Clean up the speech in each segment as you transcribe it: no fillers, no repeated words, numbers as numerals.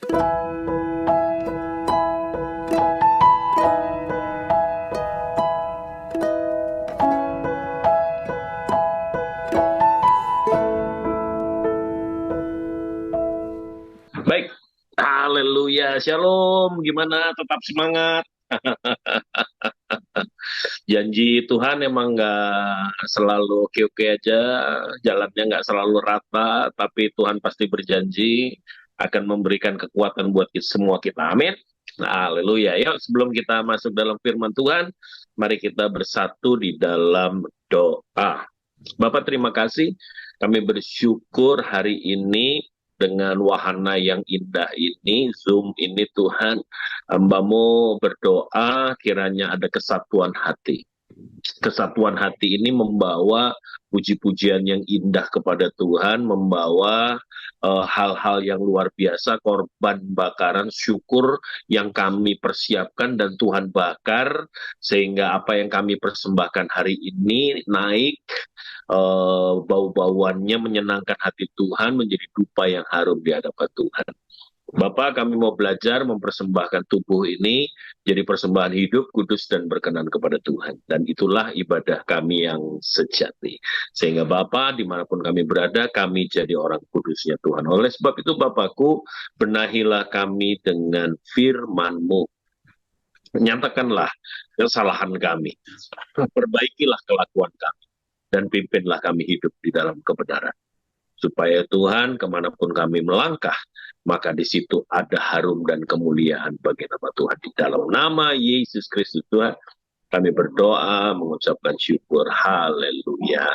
Baik, haleluya, shalom. Gimana? Tetap semangat. Janji Tuhan emang nggak selalu oke-oke aja, jalannya nggak selalu rata, tapi Tuhan pasti berjanji akan memberikan kekuatan buat semua kita. Amin. Haleluya. Yuk, sebelum kita masuk dalam firman Tuhan, mari kita bersatu di dalam doa. Bapak, terima kasih. Kami bersyukur hari ini dengan wahana yang indah ini, Zoom ini Tuhan, hambamu berdoa kiranya ada kesatuan hati. Kesatuan hati ini membawa puji-pujian yang indah kepada Tuhan, membawa hal-hal yang luar biasa, korban bakaran syukur yang kami persiapkan dan Tuhan bakar, sehingga apa yang kami persembahkan hari ini naik, bau-bauannya menyenangkan hati Tuhan, menjadi dupa yang harum di hadapan Tuhan. Bapak, kami mau belajar mempersembahkan tubuh ini jadi persembahan hidup, kudus, dan berkenan kepada Tuhan. Dan itulah ibadah kami yang sejati. Sehingga Bapak, dimanapun kami berada, kami jadi orang kudusnya Tuhan. Oleh sebab itu, Bapakku, benahilah kami dengan firman-Mu. Nyatakanlah kesalahan kami. Perbaikilah kelakuan kami. Dan pimpinlah kami hidup di dalam kebenaran. Supaya Tuhan kemanapun kami melangkah, maka di situ ada harum dan kemuliaan bagi nama Tuhan. Di dalam nama Yesus Kristus Tuhan, kami berdoa, mengucapkan syukur. Haleluya.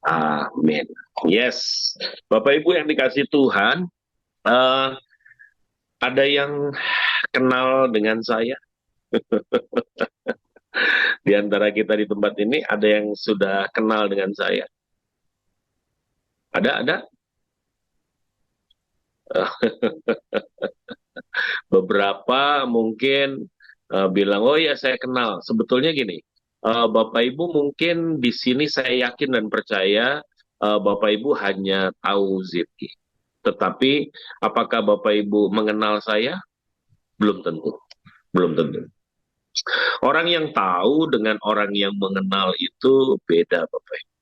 Amin. Yes. Bapak Ibu yang dikasih Tuhan, eh, ada yang kenal dengan saya? Di antara kita di tempat ini, ada yang sudah kenal dengan saya? Ada? Beberapa mungkin bilang, oh ya saya kenal. Sebetulnya gini, Bapak Ibu mungkin di sini saya yakin dan percaya Bapak Ibu hanya tahu Zipki. Tetapi apakah Bapak Ibu mengenal saya? Belum tentu. Belum tentu. Orang yang tahu dengan orang yang mengenal itu beda, Bapak Ibu.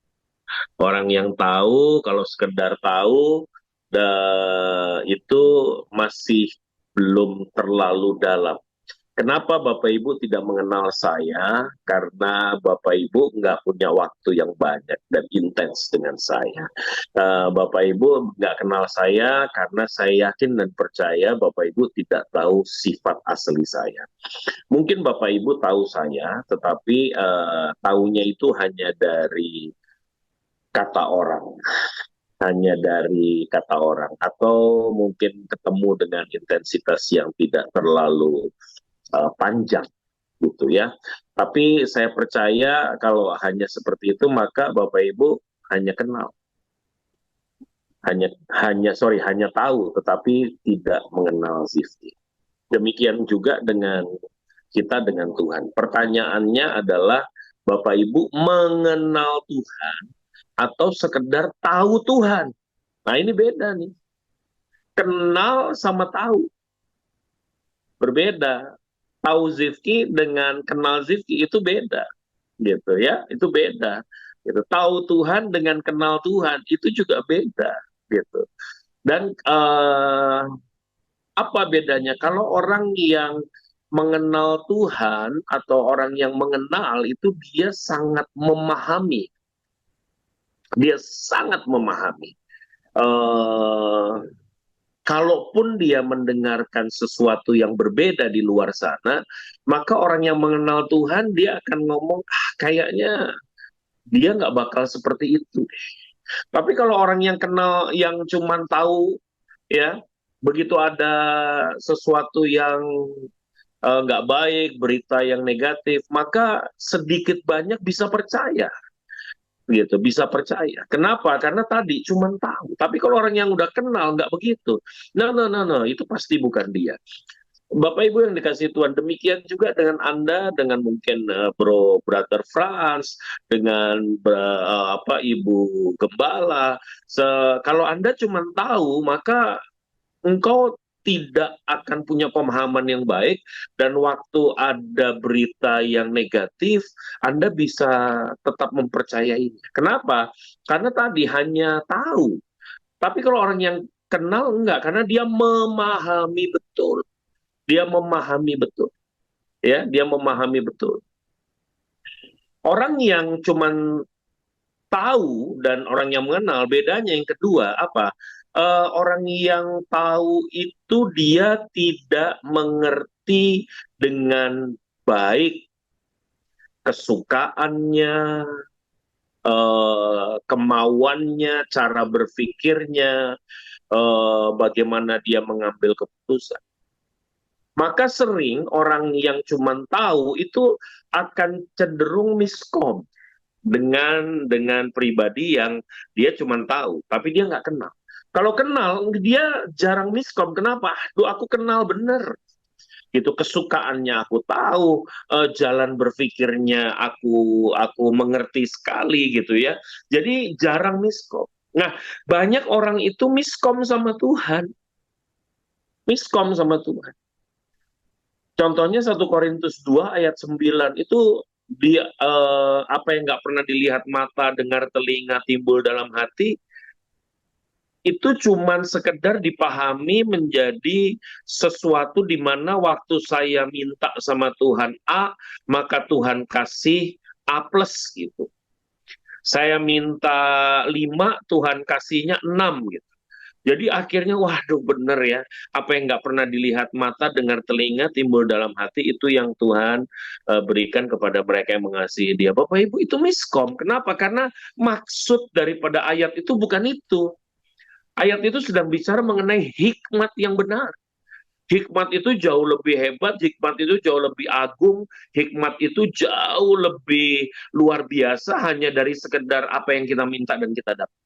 Orang yang tahu, kalau sekedar tahu, itu masih belum terlalu dalam. Kenapa Bapak Ibu tidak mengenal saya? Karena Bapak Ibu nggak punya waktu yang banyak dan intens dengan saya. Bapak Ibu nggak kenal saya karena saya yakin dan percaya Bapak Ibu tidak tahu sifat asli saya. Mungkin Bapak Ibu tahu saya, tetapi tahunya itu hanya dari kata orang. Hanya dari kata orang. Atau mungkin ketemu dengan intensitas yang tidak terlalu panjang gitu ya. Tapi saya percaya kalau hanya seperti itu maka Bapak Ibu hanya kenal, hanya tahu tetapi tidak mengenal Zifti. Demikian juga dengan kita dengan Tuhan. Pertanyaannya adalah Bapak Ibu mengenal Tuhan atau sekedar tahu Tuhan. Nah, ini beda nih. Kenal sama tahu berbeda. Tahu Zifki dengan kenal Zifki itu beda, gitu ya, itu beda. Gitu. Tahu Tuhan dengan kenal Tuhan itu juga beda, gitu. Dan apa bedanya? Kalau orang yang mengenal Tuhan atau orang yang mengenal itu dia sangat memahami, dia sangat memahami. Eh, Kalaupun dia mendengarkan sesuatu yang berbeda di luar sana, maka orang yang mengenal Tuhan, dia akan ngomong, kayaknya dia nggak bakal seperti itu. Tapi kalau orang yang kenal, yang cuman tahu, ya, begitu ada sesuatu yang nggak baik, berita yang negatif, maka sedikit banyak bisa percaya gitu, bisa percaya. Kenapa? Karena tadi cuma tahu. Tapi kalau orang yang udah kenal nggak begitu. Nah, itu pasti bukan dia. Bapak Ibu yang dikasih Tuhan, demikian juga dengan Anda, dengan mungkin Brother Franz, dengan Ibu Gembala. Kalau Anda cuma tahu, maka engkau tidak akan punya pemahaman yang baik, dan waktu ada berita yang negatif, Anda bisa tetap mempercayainya. Kenapa? Karena tadi hanya tahu. Tapi kalau orang yang kenal, enggak, karena dia memahami betul. Dia memahami betul. Ya, dia memahami betul. Orang yang cuman tahu dan orang yang mengenal, bedanya yang kedua apa? Orang yang tahu itu dia tidak mengerti dengan baik kesukaannya, kemauannya, cara berpikirnya, bagaimana dia mengambil keputusan. Maka sering orang yang cuma tahu itu akan cenderung miskom dengan pribadi yang dia cuma tahu, tapi dia nggak kenal. Kalau kenal, dia jarang miskom. Kenapa? Aduh, aku kenal bener. Gitu, kesukaannya aku tahu, jalan berpikirnya aku mengerti sekali gitu ya. Jadi jarang miskom. Nah, banyak orang itu miskom sama Tuhan. Miskom sama Tuhan. Contohnya 1 Korintus 2 ayat 9 itu dia apa yang nggak pernah dilihat mata, dengar telinga, timbul dalam hati, itu cuman sekedar dipahami menjadi sesuatu di mana waktu saya minta sama Tuhan A, maka Tuhan kasih A plus gitu. Saya minta 5, Tuhan kasihnya 6 gitu. Jadi akhirnya, waduh bener ya, apa yang nggak pernah dilihat mata, dengar telinga, timbul dalam hati, itu yang Tuhan berikan kepada mereka yang mengasihi Dia. Bapak Ibu, itu miskom. Kenapa? Karena maksud daripada ayat itu bukan itu. Ayat itu sedang bicara mengenai hikmat yang benar. Hikmat itu jauh lebih hebat, hikmat itu jauh lebih agung, hikmat itu jauh lebih luar biasa hanya dari sekedar apa yang kita minta dan kita dapat.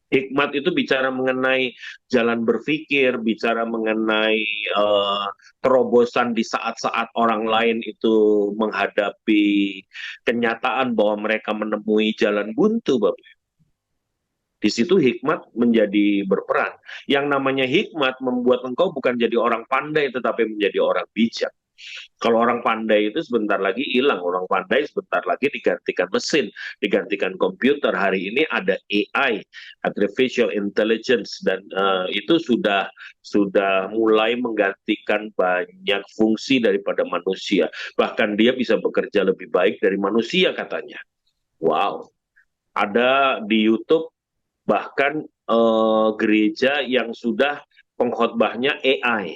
Hikmat itu bicara mengenai jalan berpikir, bicara mengenai terobosan di saat-saat orang lain itu menghadapi kenyataan bahwa mereka menemui jalan buntu, Bapak. Di situ hikmat menjadi berperan. Yang namanya hikmat membuat engkau bukan jadi orang pandai, tetapi menjadi orang bijak. Kalau orang pandai itu sebentar lagi hilang, orang pandai sebentar lagi digantikan mesin, digantikan komputer. Hari ini ada AI, artificial intelligence, dan itu sudah mulai menggantikan banyak fungsi daripada manusia. Bahkan dia bisa bekerja lebih baik dari manusia katanya. Wow, ada di YouTube bahkan gereja yang sudah pengkhotbahnya AI.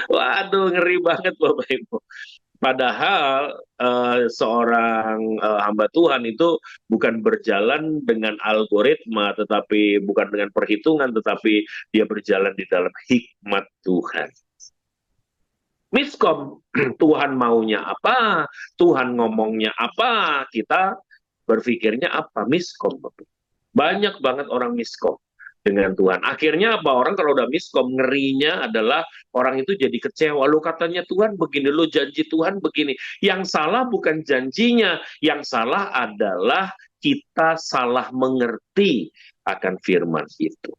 Waduh, ngeri banget Bapak Ibu. Padahal seorang hamba Tuhan itu bukan berjalan dengan algoritma, tetapi bukan dengan perhitungan, tetapi dia berjalan di dalam hikmat Tuhan. Miskom, Tuhan maunya apa, Tuhan ngomongnya apa, kita berpikirnya apa, miskom. Banyak banget orang miskom dengan Tuhan. Akhirnya apa, orang kalau udah miskom, ngerinya adalah orang itu jadi kecewa. Lo katanya Tuhan begini, lo janji Tuhan begini. Yang salah bukan janjinya, yang salah adalah kita salah mengerti akan firman itu.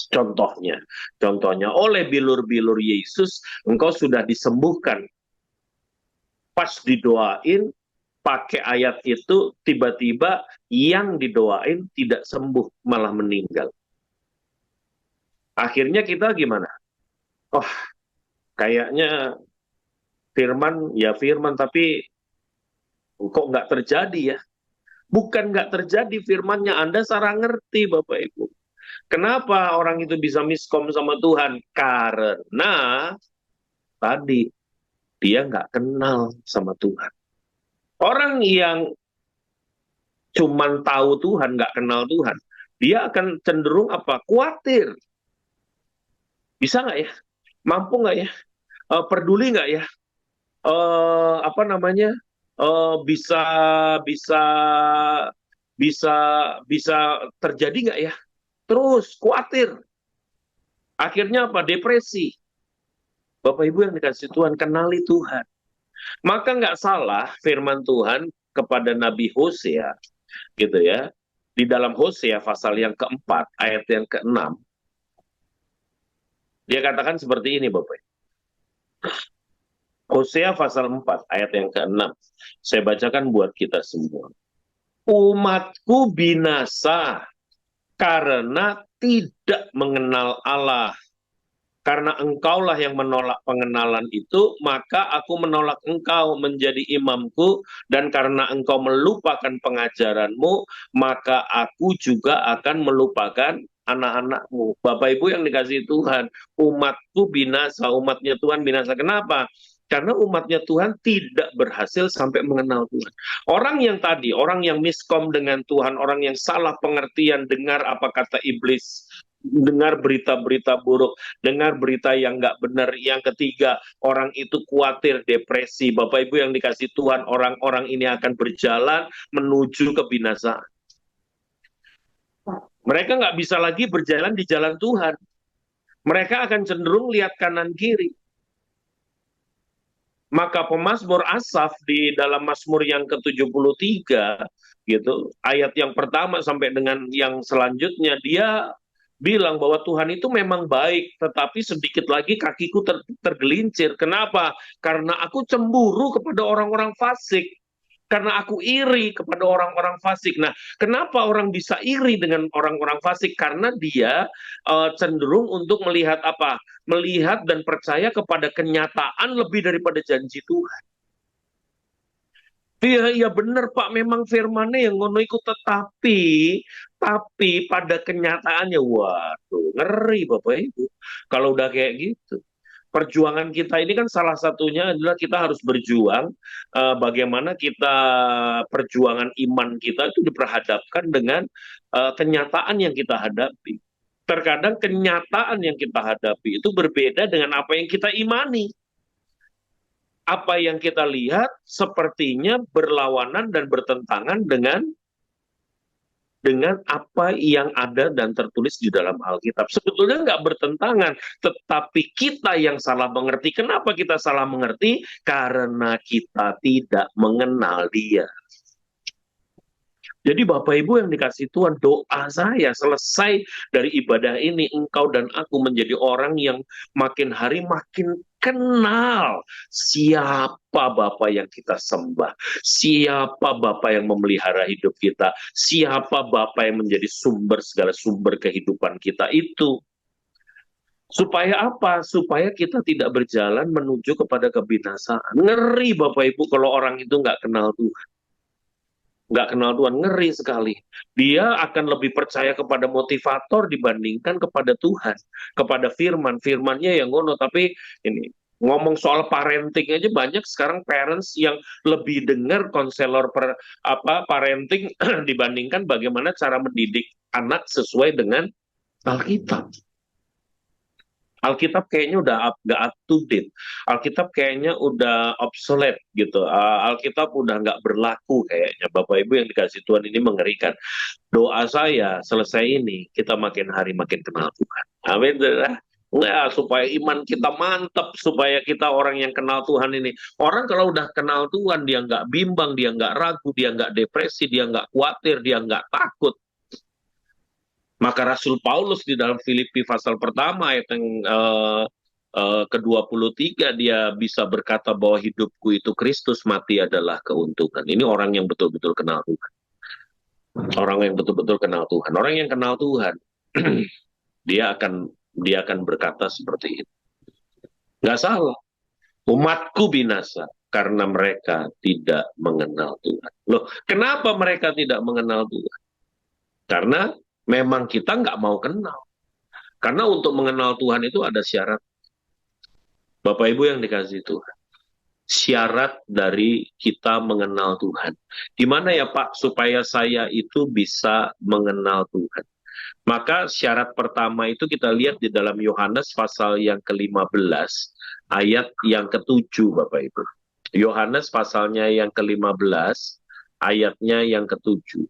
Contohnya oleh bilur-bilur Yesus, engkau sudah disembuhkan. Pas didoain, pakai ayat itu, tiba-tiba yang didoain tidak sembuh, malah meninggal. Akhirnya kita gimana? Oh, kayaknya firman, ya firman, tapi kok nggak terjadi ya? Bukan nggak terjadi firmannya, Anda salah ngerti Bapak Ibu. Kenapa orang itu bisa miskom sama Tuhan? Karena tadi dia nggak kenal sama Tuhan. Orang yang cuman tahu Tuhan, nggak kenal Tuhan, dia akan cenderung apa? Khawatir. Bisa nggak ya? Mampu nggak ya? Peduli nggak ya? Apa namanya? Bisa bisa bisa bisa terjadi nggak ya? Terus khawatir. Akhirnya apa? Depresi. Bapak Ibu yang dikasih Tuhan, kenali Tuhan. Maka nggak salah firman Tuhan kepada Nabi Hosea, gitu ya. Di dalam Hosea pasal yang keempat, ayat yang keenam, dia katakan seperti ini, Bapak. Hosea pasal 4 ayat yang keenam. Saya bacakan buat kita semua. Umatku binasa karena tidak mengenal Allah. Karena engkaulah yang menolak pengenalan itu, maka aku menolak engkau menjadi imamku, dan karena engkau melupakan pengajaranmu, maka aku juga akan melupakan anak-anakmu. Bapak Ibu yang dikasihi Tuhan, umatku binasa, umatnya Tuhan binasa. Kenapa? Karena umatnya Tuhan tidak berhasil sampai mengenal Tuhan. Orang yang tadi, orang yang miskom dengan Tuhan, orang yang salah pengertian, dengar apa kata iblis, dengar berita-berita buruk, dengar berita yang nggak benar. Yang ketiga, orang itu khawatir, depresi. Bapak Ibu yang dikasih Tuhan, orang-orang ini akan berjalan menuju kebinasaan. Mereka nggak bisa lagi berjalan di jalan Tuhan. Mereka akan cenderung lihat kanan kiri. Maka pemazmur Asaf di dalam Mazmur yang ke-73, gitu, ayat yang pertama sampai dengan yang selanjutnya, dia bilang bahwa Tuhan itu memang baik, tetapi sedikit lagi kakiku tergelincir. Kenapa? Karena aku cemburu kepada orang-orang fasik. Karena aku iri kepada orang-orang fasik. Nah, kenapa orang bisa iri dengan orang-orang fasik? Karena dia cenderung untuk melihat apa? Melihat dan percaya kepada kenyataan lebih daripada janji Tuhan. Iya, iya benar Pak, memang firmannya yang ngono iku, tapi pada kenyataannya, waduh, ngeri Bapak Ibu. Kalau udah kayak gitu. Perjuangan kita ini kan salah satunya adalah kita harus berjuang, bagaimana kita perjuangan iman kita itu diperhadapkan dengan kenyataan yang kita hadapi. Terkadang kenyataan yang kita hadapi itu berbeda dengan apa yang kita imani. Apa yang kita lihat sepertinya berlawanan dan bertentangan dengan apa yang ada dan tertulis di dalam Alkitab. Sebetulnya nggak bertentangan, tetapi kita yang salah mengerti. Kenapa kita salah mengerti? Karena kita tidak mengenal Dia. Jadi Bapak Ibu yang dikasih Tuhan, doa saya selesai dari ibadah ini, engkau dan aku menjadi orang yang makin hari makin kenal siapa Bapa yang kita sembah, siapa Bapa yang memelihara hidup kita, siapa Bapa yang menjadi sumber segala sumber kehidupan kita itu. Supaya apa? Supaya kita tidak berjalan menuju kepada kebinasaan. Ngeri Bapak Ibu kalau orang itu nggak kenal Tuhan. Nggak kenal Tuhan, ngeri sekali. Dia akan lebih percaya kepada motivator dibandingkan kepada Tuhan, kepada firman. Firmannya yang ngono, tapi ini ngomong soal parenting aja banyak sekarang parents yang lebih dengar konselor parenting dibandingkan bagaimana cara mendidik anak sesuai dengan Alkitab. Alkitab kayaknya udah nggak up to date. Alkitab kayaknya udah obsolete gitu. Alkitab udah nggak berlaku kayaknya. Bapak Ibu yang dikasih Tuhan, ini mengerikan. Doa saya selesai ini kita makin hari makin kenal Tuhan. Amin. Ya, supaya iman kita mantap, supaya kita orang yang kenal Tuhan ini. Orang kalau udah kenal Tuhan, dia nggak bimbang, dia nggak ragu, dia nggak depresi, dia nggak khawatir, dia nggak takut. Maka Rasul Paulus di dalam Filipi pasal pertama ayat yang ke-23, dia bisa berkata bahwa hidupku itu Kristus, mati adalah keuntungan. Ini orang yang betul-betul kenal Tuhan. Orang yang betul-betul kenal Tuhan. Orang yang kenal Tuhan, dia akan berkata seperti itu. Nggak salah. Umatku binasa karena mereka tidak mengenal Tuhan. Loh, kenapa mereka tidak mengenal Tuhan? Karena memang kita nggak mau kenal. Karena untuk mengenal Tuhan itu ada syarat. Bapak Ibu yang dikasih Tuhan. Syarat dari kita mengenal Tuhan. Gimana ya Pak supaya saya itu bisa mengenal Tuhan? Maka syarat pertama itu kita lihat di dalam Yohanes pasal yang ke-15 ayat yang ke-7 Bapak Ibu. Yohanes pasalnya yang ke-15 ayatnya yang ke-7.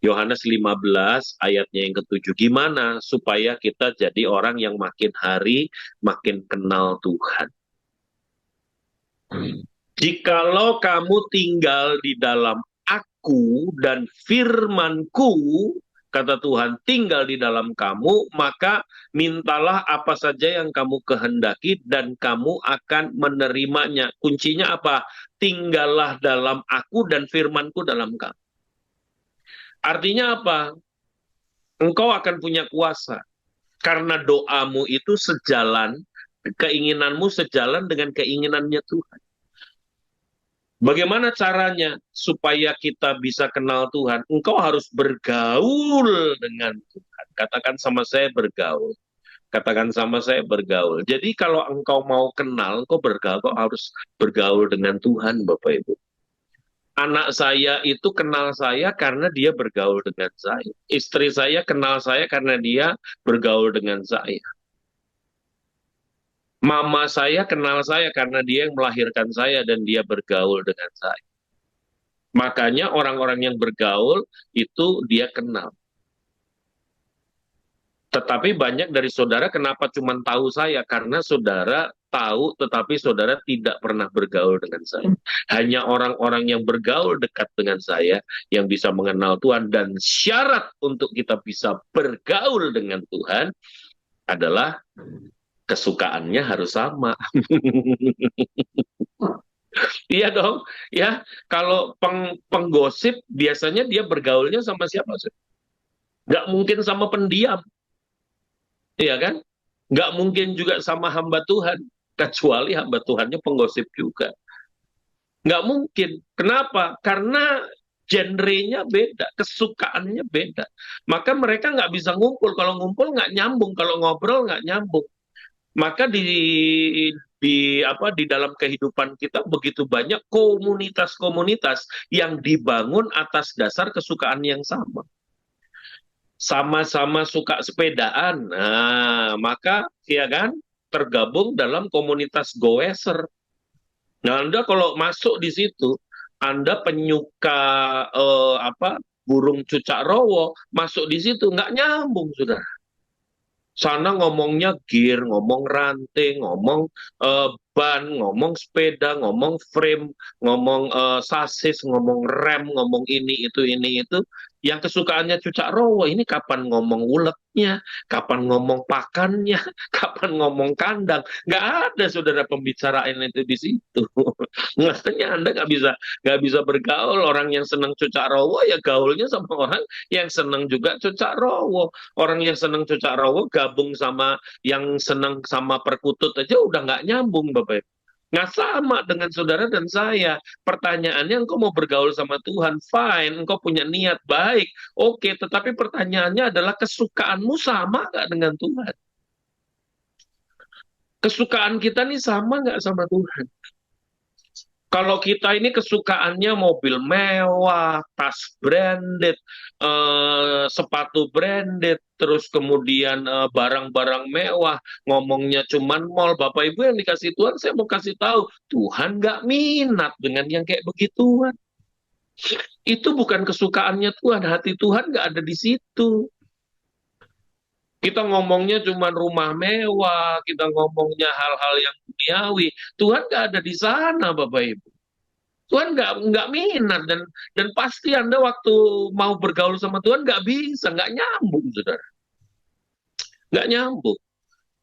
Yohanes 15 ayatnya yang ke-7. Gimana supaya kita jadi orang yang makin hari makin kenal Tuhan? Jikalau kamu tinggal di dalam aku dan firmanku, kata Tuhan, tinggal di dalam kamu, maka mintalah apa saja yang kamu kehendaki dan kamu akan menerimanya. Kuncinya apa? Tinggallah dalam aku dan firmanku dalam kamu. Artinya apa? Engkau akan punya kuasa. Karena doamu itu sejalan, keinginanmu sejalan dengan keinginannya Tuhan. Bagaimana caranya supaya kita bisa kenal Tuhan? Engkau harus bergaul dengan Tuhan. Katakan sama saya bergaul. Katakan sama saya bergaul. Jadi kalau engkau mau kenal, engkau bergaul, engkau harus bergaul dengan Tuhan, Bapak Ibu. Anak saya itu kenal saya karena dia bergaul dengan saya. Istri saya kenal saya karena dia bergaul dengan saya. Mama saya kenal saya karena dia yang melahirkan saya dan dia bergaul dengan saya. Makanya orang-orang yang bergaul itu dia kenal. Tetapi banyak dari saudara kenapa cuma tahu saya? Karena saudara tahu tetapi saudara tidak pernah bergaul dengan saya. Hanya orang-orang yang bergaul dekat dengan saya yang bisa mengenal Tuhan. Dan syarat untuk kita bisa bergaul dengan Tuhan adalah kesukaannya harus sama. Iya dong, ya. Kalau penggosip biasanya dia bergaulnya sama siapa sih? Nggak mungkin sama pendiam, iya kan? Nggak mungkin juga sama hamba Tuhan, kecuali hamba Tuhannya penggosip juga. Nggak mungkin. Kenapa? Karena genrenya beda, kesukaannya beda. Maka mereka nggak bisa ngumpul. Kalau ngumpul nggak nyambung, kalau ngobrol nggak nyambung. Maka di dalam kehidupan kita begitu banyak komunitas-komunitas yang dibangun atas dasar kesukaan yang sama. Sama-sama suka sepedaan. Nah, maka ya kan tergabung dalam komunitas goeser. Nah, Anda kalau masuk di situ, Anda penyuka burung cucak rowo, masuk di situ nggak nyambung, sudah. Sana ngomongnya gear, ngomong ranting, ngomong ban, ngomong sepeda, ngomong frame, ngomong sasis, ngomong rem, ngomong ini itu. Yang kesukaannya cucak rowo, ini kapan ngomong uletnya, kapan ngomong pakannya, kapan ngomong kandang. Nggak ada saudara pembicaraan itu di situ. Makanya Anda nggak bisa bergaul. Orang yang senang cucak rowo ya gaulnya sama orang yang senang juga cucak rowo. Orang yang senang cucak rawo gabung sama yang senang sama perkutut aja udah nggak nyambung, Bapak Ibu. Nggak sama dengan saudara dan saya. Pertanyaannya, engkau mau bergaul sama Tuhan, fine. Engkau punya niat baik, oke. Tetapi pertanyaannya adalah kesukaanmu sama nggak dengan Tuhan? Kesukaan kita nih sama nggak sama Tuhan? Kalau kita ini kesukaannya mobil mewah, tas branded, sepatu branded, terus kemudian barang-barang mewah, ngomongnya cuman mall. Bapak Ibu yang dikasih Tuhan, saya mau kasih tahu, Tuhan nggak minat dengan yang kayak begituan. Itu bukan kesukaannya Tuhan, hati Tuhan nggak ada di situ. Kita ngomongnya cuma rumah mewah, kita ngomongnya hal-hal yang duniawi. Tuhan nggak ada di sana, Bapak Ibu. Tuhan nggak minat dan pasti Anda waktu mau bergaul sama Tuhan nggak bisa, nggak nyambung, saudara. Nggak nyambung.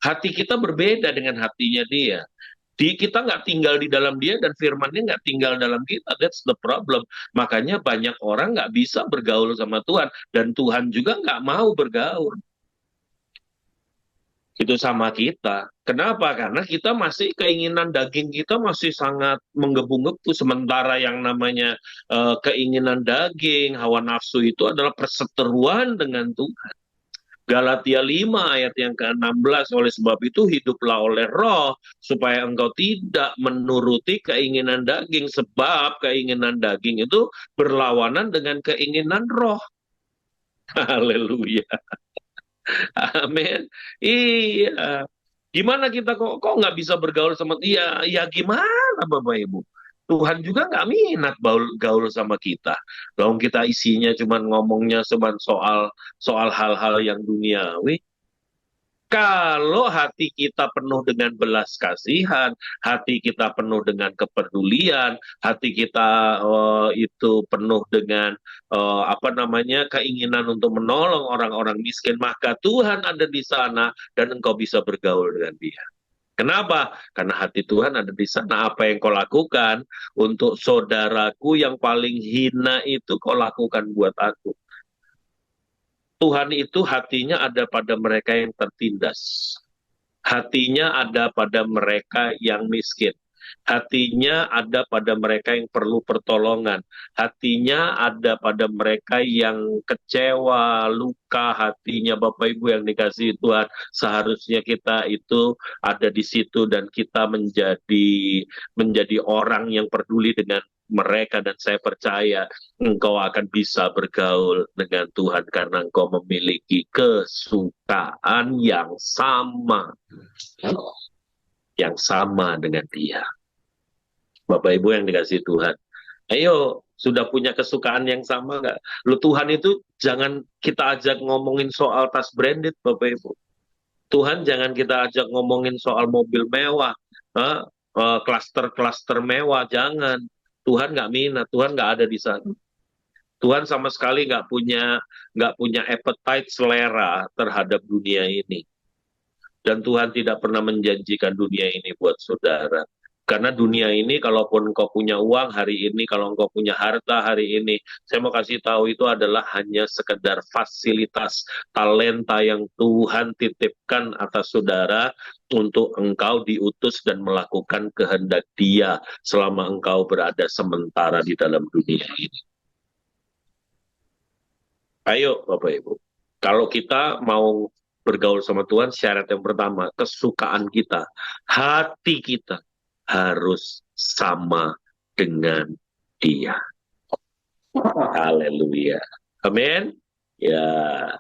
Hati kita berbeda dengan hatinya dia. Kita nggak tinggal di dalam dia dan firmannya nggak tinggal dalam kita. That's the problem. Makanya banyak orang nggak bisa bergaul sama Tuhan dan Tuhan juga nggak mau bergaul. Itu sama kita. Kenapa? Karena kita masih keinginan daging kita masih sangat menggebu-gebu. Sementara yang namanya keinginan daging, hawa nafsu itu adalah perseteruan dengan Tuhan. Galatia 5 ayat yang ke-16, oleh sebab itu hiduplah oleh roh, supaya engkau tidak menuruti keinginan daging, sebab keinginan daging itu berlawanan dengan keinginan roh. Haleluya. Amin. Iya. Gimana kita kok nggak bisa bergaul sama dia? Ya gimana Bapak Ibu? Tuhan juga nggak minat gaul sama kita. Kalau kita isinya cuma ngomongnya cuma soal hal-hal yang duniawi. Kalau hati kita penuh dengan belas kasihan, hati kita penuh dengan kepedulian, hati kita itu penuh dengan apa namanya, keinginan untuk menolong orang-orang miskin, maka Tuhan ada di sana dan engkau bisa bergaul dengan dia. Kenapa? Karena hati Tuhan ada di sana. Apa yang kau lakukan untuk saudaraku yang paling hina itu kau lakukan buat aku. Tuhan itu hatinya ada pada mereka yang tertindas. Hatinya ada pada mereka yang miskin. Hatinya ada pada mereka yang perlu pertolongan. Hatinya ada pada mereka yang kecewa, luka hatinya. Bapak Ibu yang dikasihi Tuhan, seharusnya kita itu ada di situ dan kita menjadi orang yang peduli dengan mereka, dan saya percaya engkau akan bisa bergaul dengan Tuhan karena engkau memiliki kesukaan yang sama dengan dia. Bapak Ibu yang dikasih Tuhan, ayo, sudah punya kesukaan yang sama nggak? Lu, Tuhan itu jangan kita ajak ngomongin soal tas branded, Bapak Ibu. Tuhan jangan kita ajak ngomongin soal mobil mewah, klaster-klaster mewah, jangan. Tuhan nggak minat, Tuhan nggak ada di sana. Tuhan sama sekali nggak punya appetite, selera terhadap dunia ini. Dan Tuhan tidak pernah menjanjikan dunia ini buat saudara. Karena dunia ini, kalaupun engkau punya uang hari ini, kalau engkau punya harta hari ini, saya mau kasih tahu itu adalah hanya sekedar fasilitas, talenta yang Tuhan titipkan atas saudara untuk engkau diutus dan melakukan kehendak Dia selama engkau berada sementara di dalam dunia ini. Ayo Bapak Ibu, kalau kita mau bergaul sama Tuhan, syarat yang pertama, kesukaan kita, hati kita harus sama dengan Dia. Haleluya. Amin. Ya.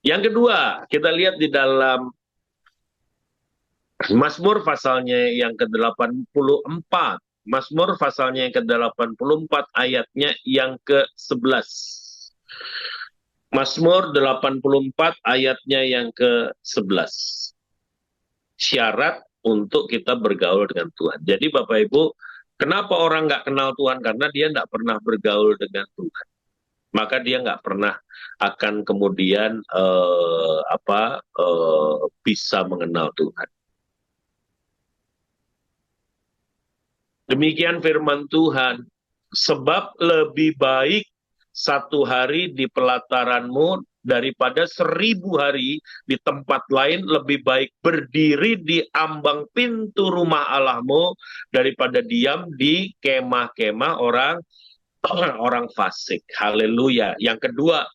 Yang kedua, kita lihat di dalam Mazmur pasalnya yang ke-84. Mazmur pasalnya yang ke-84 ayatnya yang ke-11. Mazmur 84 ayatnya yang ke-11. Syarat untuk kita bergaul dengan Tuhan. Jadi Bapak Ibu, kenapa orang nggak kenal Tuhan? Karena dia nggak pernah bergaul dengan Tuhan. Maka dia nggak pernah akan kemudian bisa mengenal Tuhan. Demikian firman Tuhan. Sebab lebih baik satu hari di pelataranmu daripada 1000 hari di tempat lain. Lebih baik berdiri di ambang pintu rumah Allahmu daripada diam di kemah-kemah orang fasik. Haleluya. Yang kedua,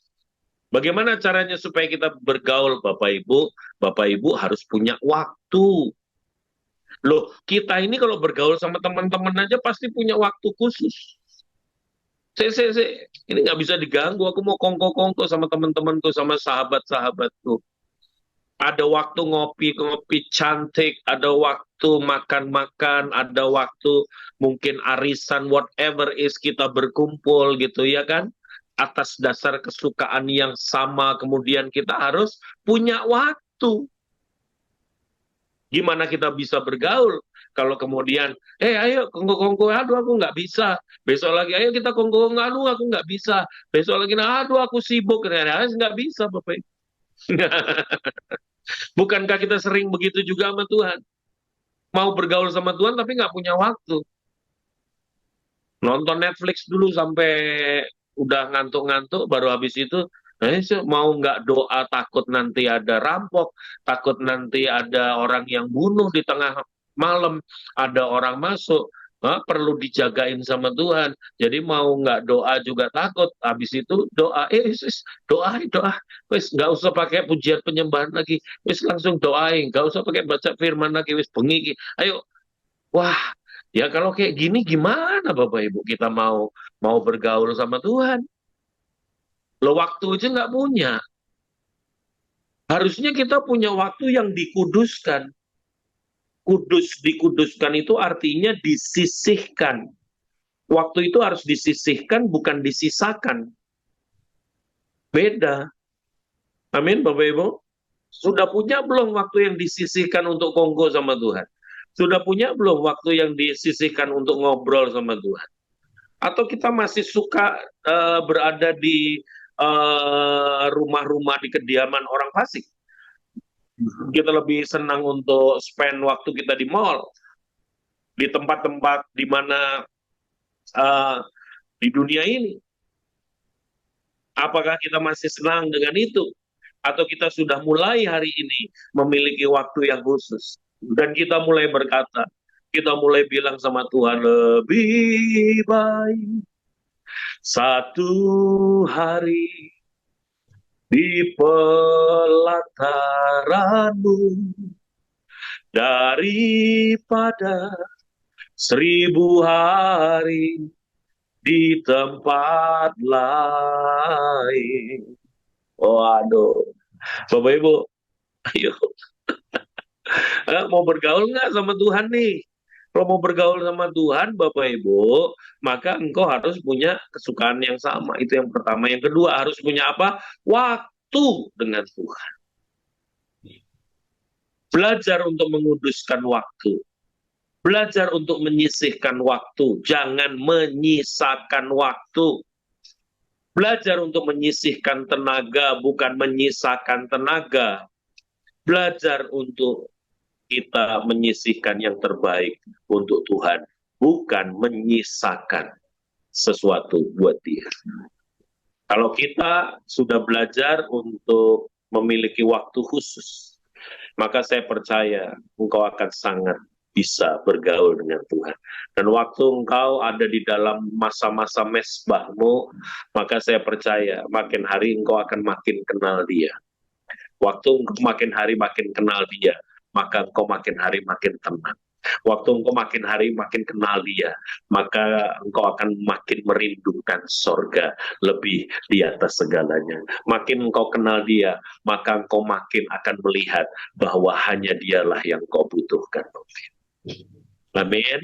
bagaimana caranya supaya kita bergaul, Bapak Ibu? Bapak Ibu harus punya waktu. Loh, kita ini kalau bergaul sama teman-teman aja pasti punya waktu khusus. Ini nggak bisa diganggu. Aku mau kongko-kongko sama teman-temanku, sama sahabat-sahabatku. Ada waktu ngopi-ngopi cantik, ada waktu makan-makan, ada waktu mungkin arisan, whatever is, kita berkumpul gitu ya kan. Atas dasar kesukaan yang sama, kemudian kita harus punya waktu. Gimana kita bisa bergaul? Kalau kemudian, ayo kongko-kongko, aduh aku nggak bisa. Besok lagi, ayo kita kongko-kongko, aduh aku nggak bisa. Besok lagi, aduh aku sibuk. Nggak bisa, Bapak. Bukankah kita sering begitu juga sama Tuhan? Mau bergaul sama Tuhan tapi nggak punya waktu. Nonton Netflix dulu sampai udah ngantuk-ngantuk, baru habis itu mau nggak doa, takut nanti ada rampok, takut nanti ada orang yang bunuh di tengah malam, ada orang masuk, perlu dijagain sama Tuhan. Jadi mau nggak doa juga takut. Habis itu doa, doa, wis nggak usah pakai pujian penyembahan lagi, wis langsung doain, nggak usah pakai baca firman lagi, wis bengi. Ayo, wah, ya kalau kayak gini gimana Bapak Ibu kita mau bergaul sama Tuhan? Lo waktu aja nggak punya. Harusnya kita punya waktu yang dikuduskan. Dikuduskan itu artinya disisihkan. Waktu itu harus disisihkan, bukan disisakan. Beda. Amin, Bapak Ibu. Sudah punya belum waktu yang disisihkan untuk kongko sama Tuhan? Sudah punya belum waktu yang disisihkan untuk ngobrol sama Tuhan? Atau kita masih suka berada di rumah-rumah di kediaman orang fasik? Kita lebih senang untuk spend waktu kita di mall, di tempat-tempat di mana uh, di dunia ini. Apakah kita masih senang dengan itu? Atau kita sudah mulai hari ini memiliki waktu yang khusus? Dan kita mulai berkata, kita mulai bilang sama Tuhan, lebih baik satu hari di pelataranmu daripada 1000 hari di tempat lain. Oh, aduh. Bapak Ibu, ayo. Mau bergaul nggak sama Tuhan nih? Kalau mau bergaul sama Tuhan, Bapak Ibu, maka engkau harus punya kesukaan yang sama. Itu yang pertama. Yang kedua, harus punya apa? Waktu dengan Tuhan. Belajar untuk menguduskan waktu. Belajar untuk menyisihkan waktu. Jangan menyisakan waktu. Belajar untuk menyisihkan tenaga, bukan menyisakan tenaga. Belajar untuk kita menyisihkan yang terbaik untuk Tuhan, bukan menyisakan sesuatu buat Dia. Kalau kita sudah belajar untuk memiliki waktu khusus, maka saya percaya engkau akan sangat bisa bergaul dengan Tuhan. Dan waktu engkau ada di dalam masa-masa mesbahmu, maka saya percaya makin hari engkau akan makin kenal Dia. Waktu engkau makin hari makin kenal Dia, maka engkau makin hari makin tenang. Waktu engkau makin hari makin kenal Dia, maka engkau akan makin merindukan sorga lebih di atas segalanya. Makin engkau kenal Dia, maka engkau makin akan melihat bahwa hanya Dialah yang kau butuhkan. Amin.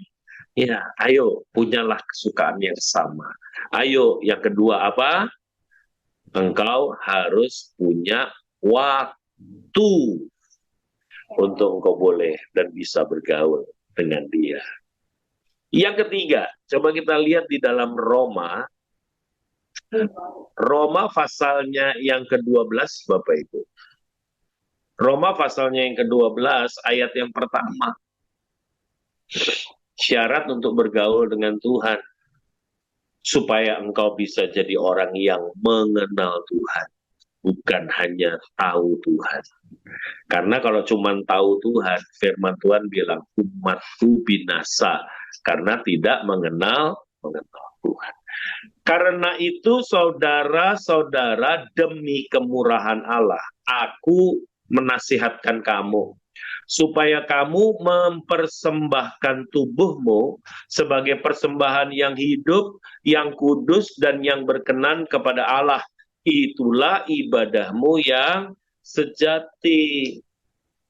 Ya, ayo punyalah kesukaan yang sama. Ayo, yang kedua apa? Engkau harus punya waktu untuk engkau boleh dan bisa bergaul dengan Dia. Yang ketiga, coba kita lihat di dalam Roma pasalnya yang ke-12, Bapak Ibu. Roma pasalnya yang ke-12, ayat yang pertama. Syarat untuk bergaul dengan Tuhan, supaya engkau bisa jadi orang yang mengenal Tuhan, bukan hanya tahu Tuhan. Karena kalau cuma tahu Tuhan, firman Tuhan bilang, umatku binasa, karena tidak mengenal Tuhan. Karena itu saudara-saudara, demi kemurahan Allah, aku menasihatkan kamu, supaya kamu mempersembahkan tubuhmu sebagai persembahan yang hidup, yang kudus, dan yang berkenan kepada Allah. Itulah ibadahmu yang sejati.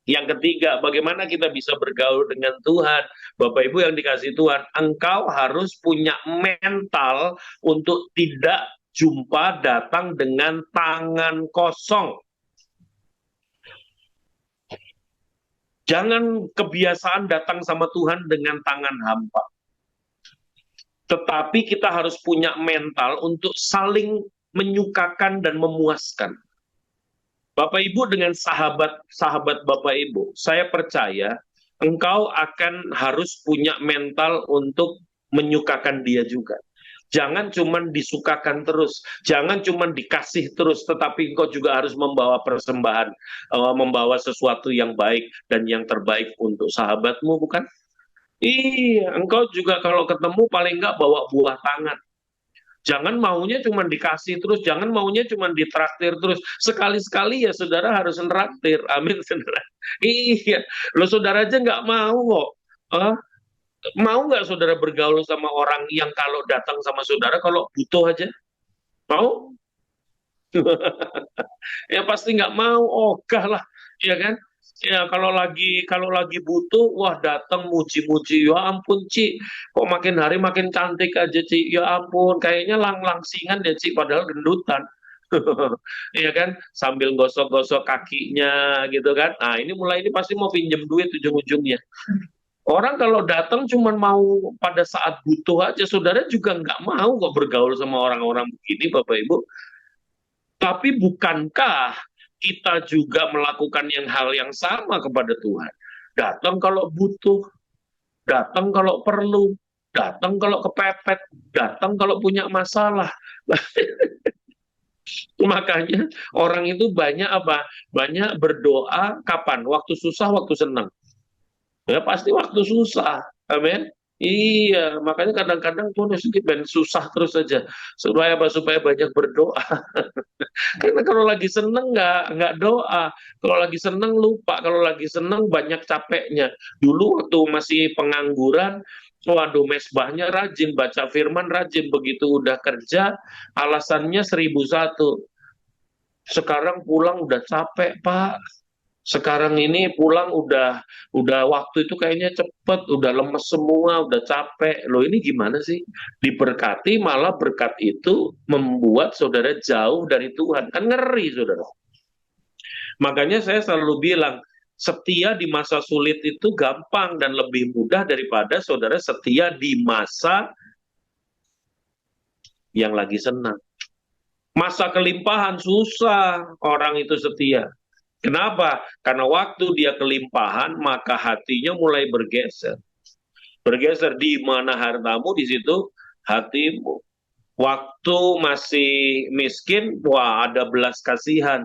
Yang ketiga, bagaimana kita bisa bergaul dengan Tuhan? Bapak Ibu yang dikasih Tuhan, engkau harus punya mental untuk tidak jumpa datang dengan tangan kosong. Jangan kebiasaan datang sama Tuhan dengan tangan hampa. Tetapi kita harus punya mental untuk saling menyukakan dan memuaskan. Bapak Ibu dengan sahabat Bapak Ibu, saya percaya engkau akan harus punya mental untuk menyukakan dia juga. Jangan cuma disukakan terus, jangan cuma dikasih terus, tetapi engkau juga harus membawa persembahan, membawa sesuatu yang baik dan yang terbaik untuk sahabatmu, bukan? Iya, engkau juga kalau ketemu paling enggak bawa buah tangan. Jangan maunya cuma dikasih terus, jangan maunya cuma ditraktir terus. Sekali-sekali ya saudara harus nraktir. Amin, saudara. Iya, lo saudara aja nggak mau kok. Mau nggak saudara bergaul sama orang yang kalau datang sama saudara kalau butuh aja? Mau? Ya pasti nggak mau, ogah lah, ya kan? Ya kalau lagi butuh, wah datang muji-muji, ya ampun Ci, kok makin hari makin cantik aja Ci, ya ampun, kayaknya langsingan ya Ci, padahal gendutan. Iya kan, sambil gosok-gosok kakinya gitu kan. Nah, ini pasti mau pinjem duit ujung-ujungnya. Orang kalau datang cuma mau pada saat butuh aja, saudara juga nggak mau kok bergaul sama orang-orang begini, Bapak Ibu. Tapi bukankah kita juga melakukan hal yang sama kepada Tuhan? Datang kalau butuh, datang kalau perlu, datang kalau kepepet, datang kalau punya masalah. Makanya orang itu banyak apa? Banyak berdoa kapan? Waktu susah, waktu senang. Ya pasti waktu susah. Amin. Iya, makanya kadang-kadang Tuhan sedikit ben susah terus saja. Supaya apa? Supaya banyak berdoa. Karena kalau lagi seneng nggak doa. Kalau lagi seneng lupa. Kalau lagi seneng banyak capeknya. Dulu waktu masih pengangguran, waduh mesbahnya rajin, baca firman rajin. Begitu udah kerja, alasannya 1001. Sekarang pulang udah capek, Pak. Sekarang ini pulang udah waktu itu kayaknya cepet, udah lemes semua, udah capek. Loh ini gimana sih? Diberkati malah berkat itu membuat saudara jauh dari Tuhan. Kan ngeri, saudara. Makanya saya selalu bilang, setia di masa sulit itu gampang dan lebih mudah daripada saudara setia di masa yang lagi senang. Masa kelimpahan susah orang itu setia. Kenapa? Karena waktu dia kelimpahan, maka hatinya mulai bergeser. Bergeser di mana hartamu, di situ hatimu. Waktu masih miskin, wah ada belas kasihan.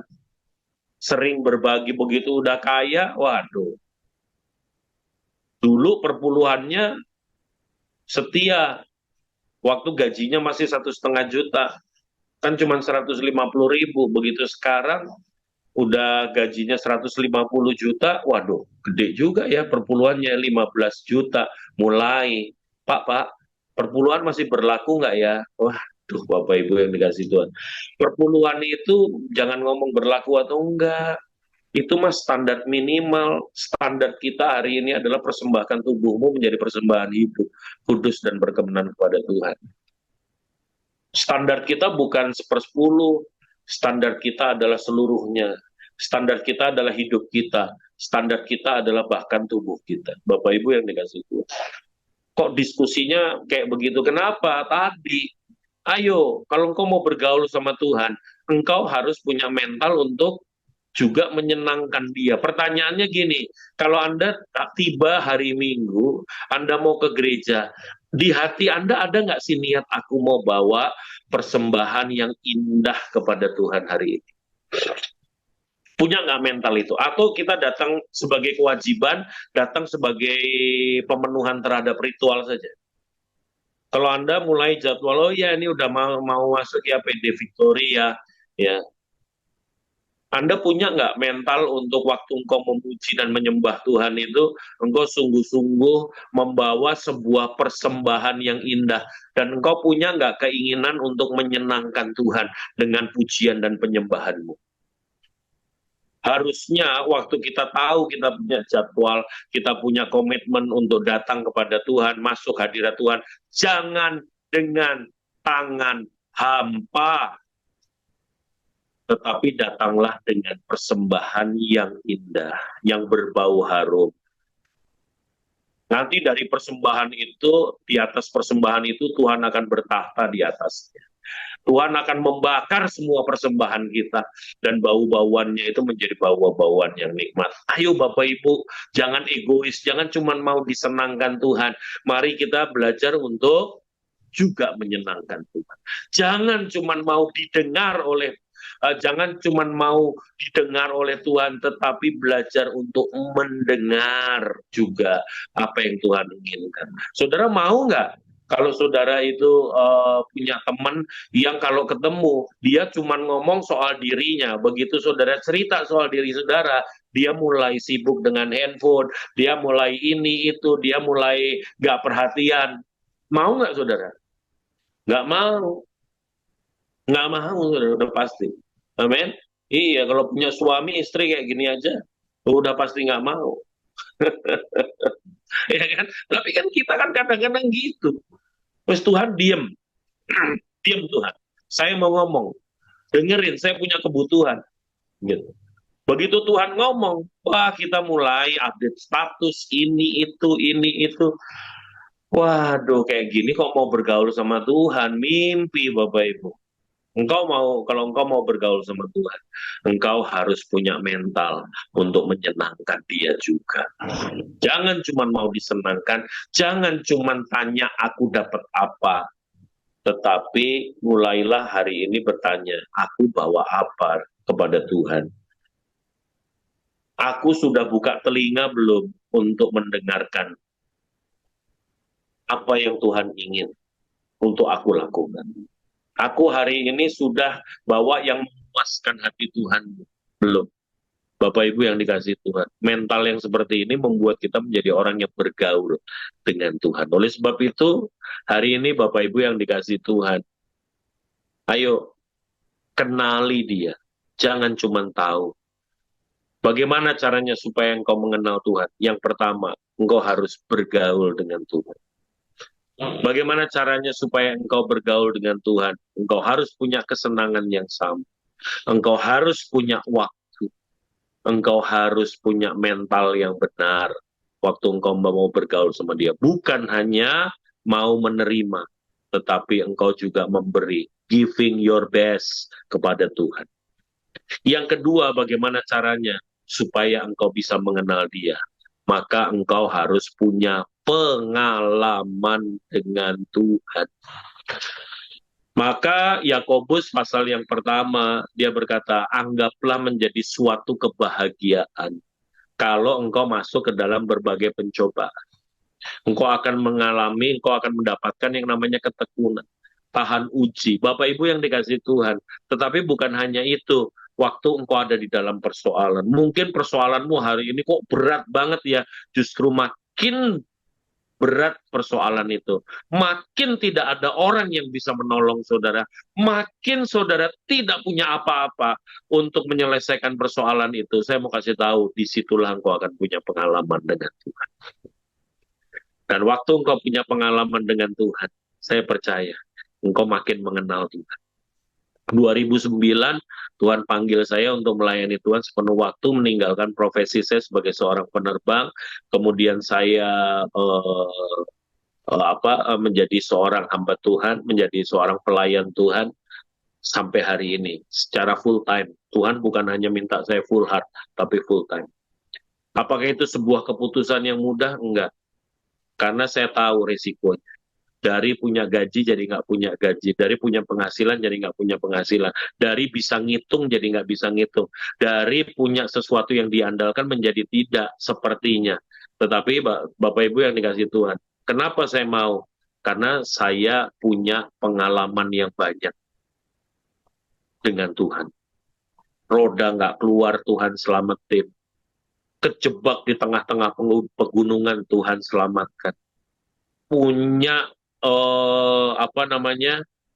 Sering berbagi begitu udah kaya, waduh. Dulu perpuluhannya setia. Waktu gajinya masih 1,5 juta. Kan cuma 150.000. Begitu sekarang udah gajinya 150 juta, waduh, gede juga ya perpuluhannya 15 juta. Mulai, Pak, perpuluhan masih berlaku nggak ya? Wah, tuh Bapak Ibu yang dikasih Tuhan. Perpuluhan itu jangan ngomong berlaku atau enggak. Itu mas standar minimal. Standar kita hari ini adalah persembahkan tubuhmu menjadi persembahan hidup, kudus dan berkenan kepada Tuhan. Standar kita bukan 1/10, standar kita adalah seluruhnya. Standar kita adalah hidup kita. Standar kita adalah bahkan tubuh kita. Bapak Ibu yang dikasih Tuhan. Kok diskusinya kayak begitu? Kenapa? Tadi, ayo, kalau engkau mau bergaul sama Tuhan, engkau harus punya mental untuk juga menyenangkan dia. Pertanyaannya gini, kalau Anda tiba hari Minggu, Anda mau ke gereja, di hati Anda ada nggak sih niat aku mau bawa persembahan yang indah kepada Tuhan hari ini? Punya nggak mental itu? Atau kita datang sebagai kewajiban, datang sebagai pemenuhan terhadap ritual saja? Kalau Anda mulai jadwal, oh ya ini udah mau masuk ya PD Victoria, ya Anda punya nggak mental untuk waktu engkau memuji dan menyembah Tuhan itu, engkau sungguh-sungguh membawa sebuah persembahan yang indah, dan engkau punya nggak keinginan untuk menyenangkan Tuhan dengan pujian dan penyembahanmu? Harusnya waktu kita tahu kita punya jadwal, kita punya komitmen untuk datang kepada Tuhan, masuk hadirat Tuhan, jangan dengan tangan hampa, tetapi datanglah dengan persembahan yang indah, yang berbau harum. Nanti dari persembahan itu, di atas persembahan itu Tuhan akan bertahta di atasnya. Tuhan akan membakar semua persembahan kita, dan bau-bauannya itu menjadi bau-bauan yang nikmat. Ayo Bapak Ibu, jangan egois, jangan cuma mau disenangkan Tuhan. Mari kita belajar untuk juga menyenangkan Tuhan. Jangan cuma mau didengar oleh jangan cuma mau didengar oleh Tuhan, tetapi belajar untuk mendengar juga apa yang Tuhan inginkan. Saudara mau nggak kalau saudara itu punya teman yang kalau ketemu dia cuma ngomong soal dirinya, begitu saudara cerita soal diri saudara, dia mulai sibuk dengan handphone, dia mulai ini itu, dia mulai nggak perhatian. Mau nggak saudara? Nggak mau. Nggak mau, udah pasti. Amin. Iya, kalau punya suami istri kayak gini aja, udah pasti nggak mau. Ya kan? Tapi kan kita kan kadang-kadang gitu. Terus Tuhan diem. Diem Tuhan. Saya mau ngomong. dengerin, saya punya kebutuhan. Gitu. Begitu Tuhan ngomong, wah kita mulai update status ini itu. Waduh, kayak gini kok mau bergaul sama Tuhan? Mimpi, Bapak Ibu. Kalau engkau mau bergaul sama Tuhan, engkau harus punya mental untuk menyenangkan Dia juga. Jangan cuma mau disenangkan, jangan cuma tanya aku dapat apa, tetapi mulailah hari ini bertanya, aku bawa apa kepada Tuhan? Aku sudah buka telinga belum untuk mendengarkan apa yang Tuhan ingin untuk aku lakukan? Aku hari ini sudah bawa yang memuaskan hati Tuhan belum? Bapak Ibu yang dikasih Tuhan, mental yang seperti ini membuat kita menjadi orang yang bergaul dengan Tuhan. Oleh sebab itu, hari ini Bapak Ibu yang dikasih Tuhan, ayo kenali Dia. Jangan cuma tahu. Bagaimana caranya supaya engkau mengenal Tuhan? Yang pertama, engkau harus bergaul dengan Tuhan. Bagaimana caranya supaya engkau bergaul dengan Tuhan? Engkau harus punya kesenangan yang sama. Engkau harus punya waktu. Engkau harus punya mental yang benar waktu engkau mau bergaul sama Dia. Bukan hanya mau menerima, tetapi engkau juga memberi, giving your best kepada Tuhan. Yang kedua, bagaimana caranya supaya engkau bisa mengenal Dia? Maka engkau harus punya pengalaman dengan Tuhan. Maka Yakobus pasal yang pertama, dia berkata, anggaplah menjadi suatu kebahagiaan kalau engkau masuk ke dalam berbagai pencobaan. Engkau akan mendapatkan yang namanya ketekunan, tahan uji. Bapak Ibu yang dikasih Tuhan, tetapi bukan hanya itu. Waktu engkau ada di dalam persoalan, mungkin persoalanmu hari ini kok berat banget ya, justru makin berat persoalan itu. Makin tidak ada orang yang bisa menolong saudara. Makin saudara tidak punya apa-apa untuk menyelesaikan persoalan itu. Saya mau kasih tahu, disitulah engkau akan punya pengalaman dengan Tuhan. Dan waktu engkau punya pengalaman dengan Tuhan, saya percaya engkau makin mengenal Tuhan. 2009 Tuhan panggil saya untuk melayani Tuhan sepenuh waktu, meninggalkan profesi saya sebagai seorang penerbang. Kemudian saya menjadi seorang hamba Tuhan, menjadi seorang pelayan Tuhan sampai hari ini secara full time. Tuhan bukan hanya minta saya full heart, tapi full time. Apakah itu sebuah keputusan yang mudah? Enggak. Karena saya tahu resikonya. Dari punya gaji jadi nggak punya gaji, dari punya penghasilan jadi nggak punya penghasilan, dari bisa ngitung jadi nggak bisa ngitung, dari punya sesuatu yang diandalkan menjadi tidak sepertinya. Tetapi Bapak Ibu yang dikasih Tuhan, kenapa saya mau? Karena saya punya pengalaman yang banyak dengan Tuhan. Roda nggak keluar, Tuhan selamatin. Kejebak di tengah-tengah pegunungan, Tuhan selamatkan. Punya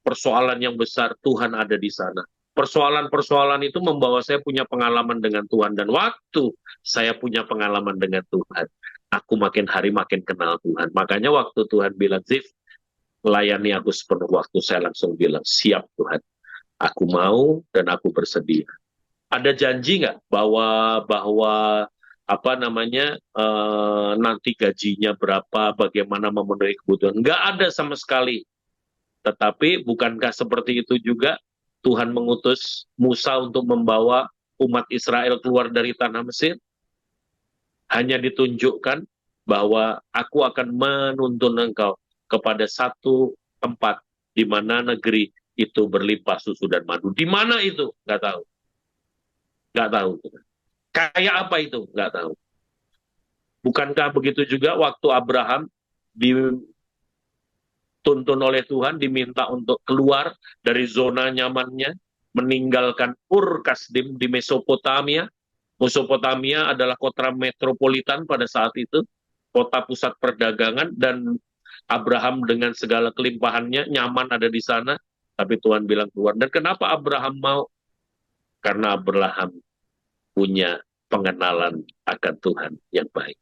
persoalan yang besar, Tuhan ada di sana. Persoalan-persoalan itu membawa saya punya pengalaman dengan Tuhan, dan waktu saya punya pengalaman dengan Tuhan, aku makin hari makin kenal Tuhan. Makanya waktu Tuhan bilang, Zif, layani aku sepenuh waktu, saya langsung bilang, siap Tuhan, aku mau dan aku bersedia. Ada janji nggak bahwa nanti gajinya berapa, bagaimana memenuhi kebutuhan? Nggak ada sama sekali. Tetapi bukankah seperti itu juga Tuhan mengutus Musa untuk membawa umat Israel keluar dari tanah Mesir? Hanya ditunjukkan bahwa aku akan menuntun engkau kepada satu tempat di mana negeri itu berlimpah susu dan madu. Di mana itu? Nggak tahu. Nggak tahu. Kayak apa itu? Nggak tahu. Bukankah begitu juga waktu Abraham dituntun oleh Tuhan, diminta untuk keluar dari zona nyamannya, meninggalkan Ur Kasdim di Mesopotamia. Mesopotamia adalah kota metropolitan pada saat itu, kota pusat perdagangan, dan Abraham dengan segala kelimpahannya nyaman ada di sana, tapi Tuhan bilang keluar. Dan kenapa Abraham mau? Karena Abraham punya pengenalan akan Tuhan yang baik.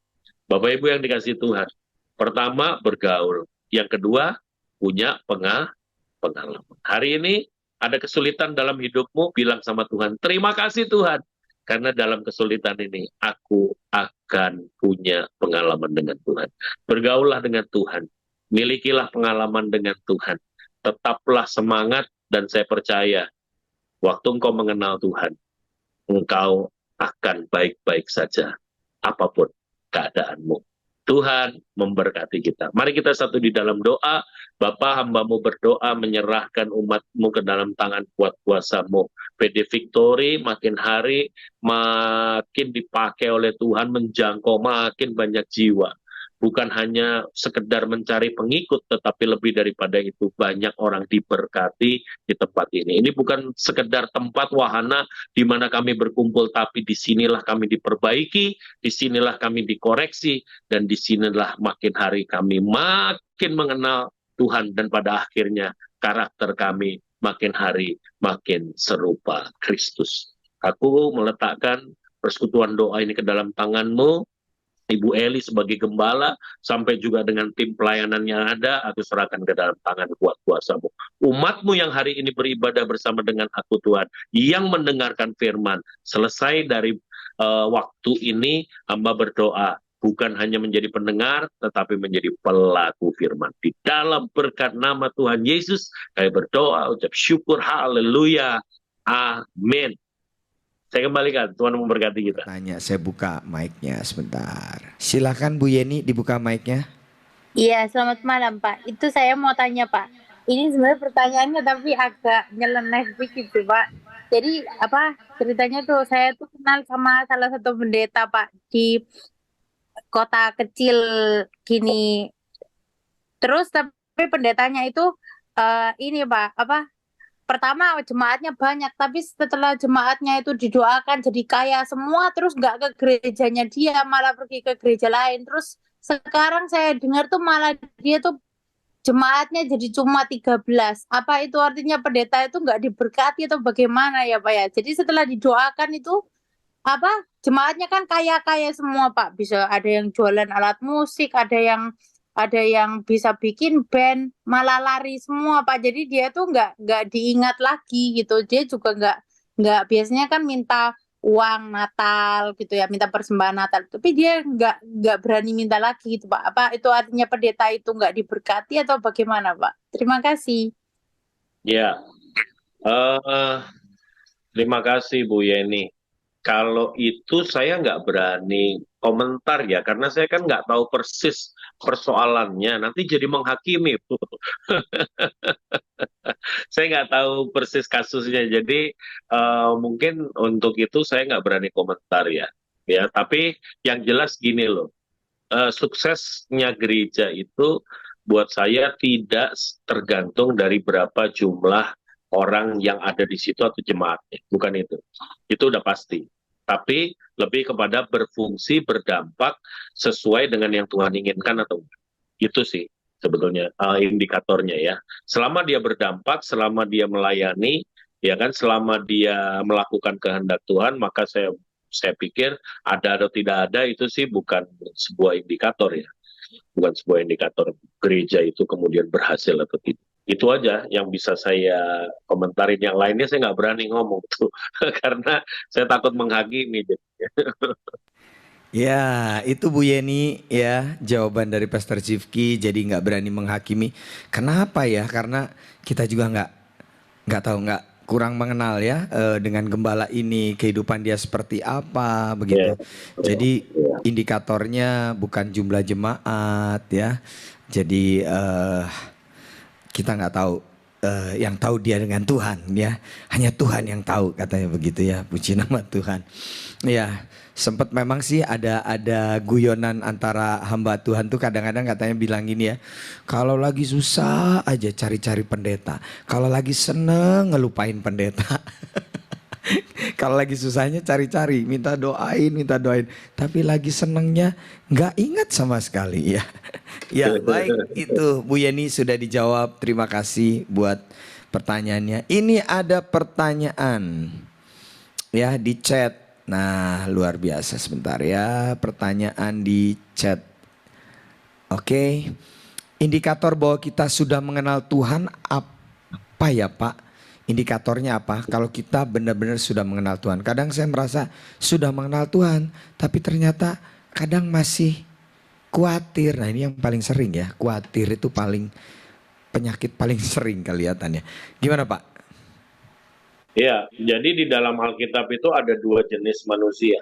Bapak Ibu yang dikasih Tuhan, pertama bergaul, yang kedua punya pengalaman. Hari ini Ada kesulitan dalam hidupmu, bilang sama Tuhan, terima kasih Tuhan. Karena dalam kesulitan ini, aku akan punya pengalaman dengan Tuhan. Bergaullah dengan Tuhan. Milikilah pengalaman dengan Tuhan. Tetaplah semangat dan saya percaya, waktu engkau mengenal Tuhan, engkau akan baik-baik saja. Apapun keadaanmu. Tuhan memberkati kita. Mari kita satu di dalam doa. Bapa, hambamu berdoa menyerahkan umatmu ke dalam tangan kuat kuasamu. PD Victory makin hari makin dipakai oleh Tuhan menjangkau makin banyak jiwa. Bukan hanya sekedar mencari pengikut, tetapi lebih daripada itu banyak orang diberkati di tempat ini. Ini bukan sekedar tempat wahana di mana kami berkumpul, tapi disinilah kami diperbaiki, disinilah kami dikoreksi, dan disinilah makin hari kami makin mengenal Tuhan, dan pada akhirnya karakter kami makin hari makin serupa Kristus. Aku meletakkan persekutuan doa ini ke dalam tanganmu, Ibu Eli sebagai gembala, sampai juga dengan tim pelayanan yang ada, aku serahkan ke dalam tangan kuat kuasamu. Umatmu yang hari ini beribadah bersama dengan aku Tuhan, yang mendengarkan firman, selesai dari waktu ini, hamba berdoa, bukan hanya menjadi pendengar, tetapi menjadi pelaku firman. Di dalam berkat nama Tuhan Yesus, kami berdoa, ucap syukur, haleluya, amin. Saya kembalikan, Tuhan memberkati kita. Tanya, saya buka mic-nya sebentar. Silakan Bu Yeni dibuka mic-nya. Iya, selamat malam Pak. Itu saya mau tanya Pak. Ini sebenarnya pertanyaannya tapi agak nyeleneh sedikit sih Pak. Jadi ceritanya tuh saya tuh kenal sama salah satu pendeta Pak di kota kecil gini. Terus tapi pendetanya itu ini Pak, pertama jemaatnya banyak, tapi setelah jemaatnya itu didoakan jadi kaya semua, terus nggak ke gerejanya dia, malah pergi ke gereja lain. Terus sekarang saya dengar tuh malah dia tuh jemaatnya jadi cuma 13. Apa itu artinya pendeta itu nggak diberkati atau bagaimana ya Pak ya? Jadi setelah didoakan itu jemaatnya kan kaya-kaya semua Pak. Bisa ada yang jualan alat musik, ada yang bisa bikin band, malah lari semua Pak. Jadi dia tuh nggak diingat lagi gitu. Dia juga nggak biasanya kan minta uang Natal gitu ya, minta persembahan Natal. Tapi dia nggak berani minta lagi gitu Pak. Apa itu artinya pendeta itu nggak diberkati atau bagaimana Pak? Terima kasih. Ya, terima kasih Bu Yeni. Kalau itu saya nggak berani komentar ya, karena saya kan nggak tahu persis persoalannya. Nanti jadi menghakimi, Bu. Saya nggak tahu persis kasusnya, jadi mungkin untuk itu saya nggak berani komentar ya. Ya, tapi yang jelas gini loh, suksesnya gereja itu buat saya tidak tergantung dari berapa jumlah orang yang ada di situ atau jemaatnya, bukan itu. Itu udah pasti. Tapi lebih kepada berfungsi, berdampak sesuai dengan yang Tuhan inginkan atau enggak. Itu sih sebetulnya indikatornya ya. Selama dia berdampak, selama dia melayani, ya kan, selama dia melakukan kehendak Tuhan, maka saya pikir ada atau tidak ada itu sih bukan sebuah indikator ya. Bukan sebuah indikator gereja itu kemudian berhasil atau tidak. Itu aja yang bisa saya komentarin. Yang lainnya saya nggak berani ngomong tuh karena saya takut menghakimi. Ya, itu Bu Yeni ya, jawaban dari Pastor Zivki. Jadi nggak berani menghakimi. Kenapa ya? Karena kita juga nggak tahu, nggak kurang mengenal ya dengan gembala ini, kehidupan dia seperti apa begitu. Jadi indikatornya bukan jumlah jemaat ya. Jadi kita nggak tahu. Yang tahu dia dengan Tuhan ya, hanya Tuhan yang tahu katanya begitu ya. Puji nama Tuhan. Ya, sempat memang sih ada guyonan antara hamba Tuhan tuh kadang-kadang katanya bilang gini ya, kalau lagi susah aja cari-cari pendeta, kalau lagi seneng ngelupain pendeta. Kalau lagi susahnya cari-cari, minta doain, tapi lagi senengnya nggak ingat sama sekali ya. Ya baik, itu Bu Yeni sudah dijawab. Terima kasih buat pertanyaannya. Ini ada pertanyaan ya di chat. Nah luar biasa, sebentar ya, pertanyaan di chat. Oke, indikator bahwa kita sudah mengenal Tuhan apa ya Pak? indikatornya apa? Kalau kita benar-benar sudah mengenal Tuhan. Kadang saya merasa sudah mengenal Tuhan, tapi ternyata kadang masih khawatir. Nah, ini yang paling sering ya. Khawatir itu paling penyakit paling sering kelihatannya. Gimana Pak? Ya, jadi di dalam Alkitab itu ada dua jenis manusia.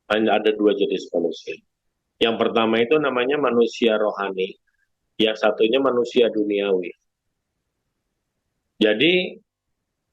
Hanya ada dua jenis manusia. Yang pertama itu namanya manusia rohani. Yang satunya manusia duniawi. Jadi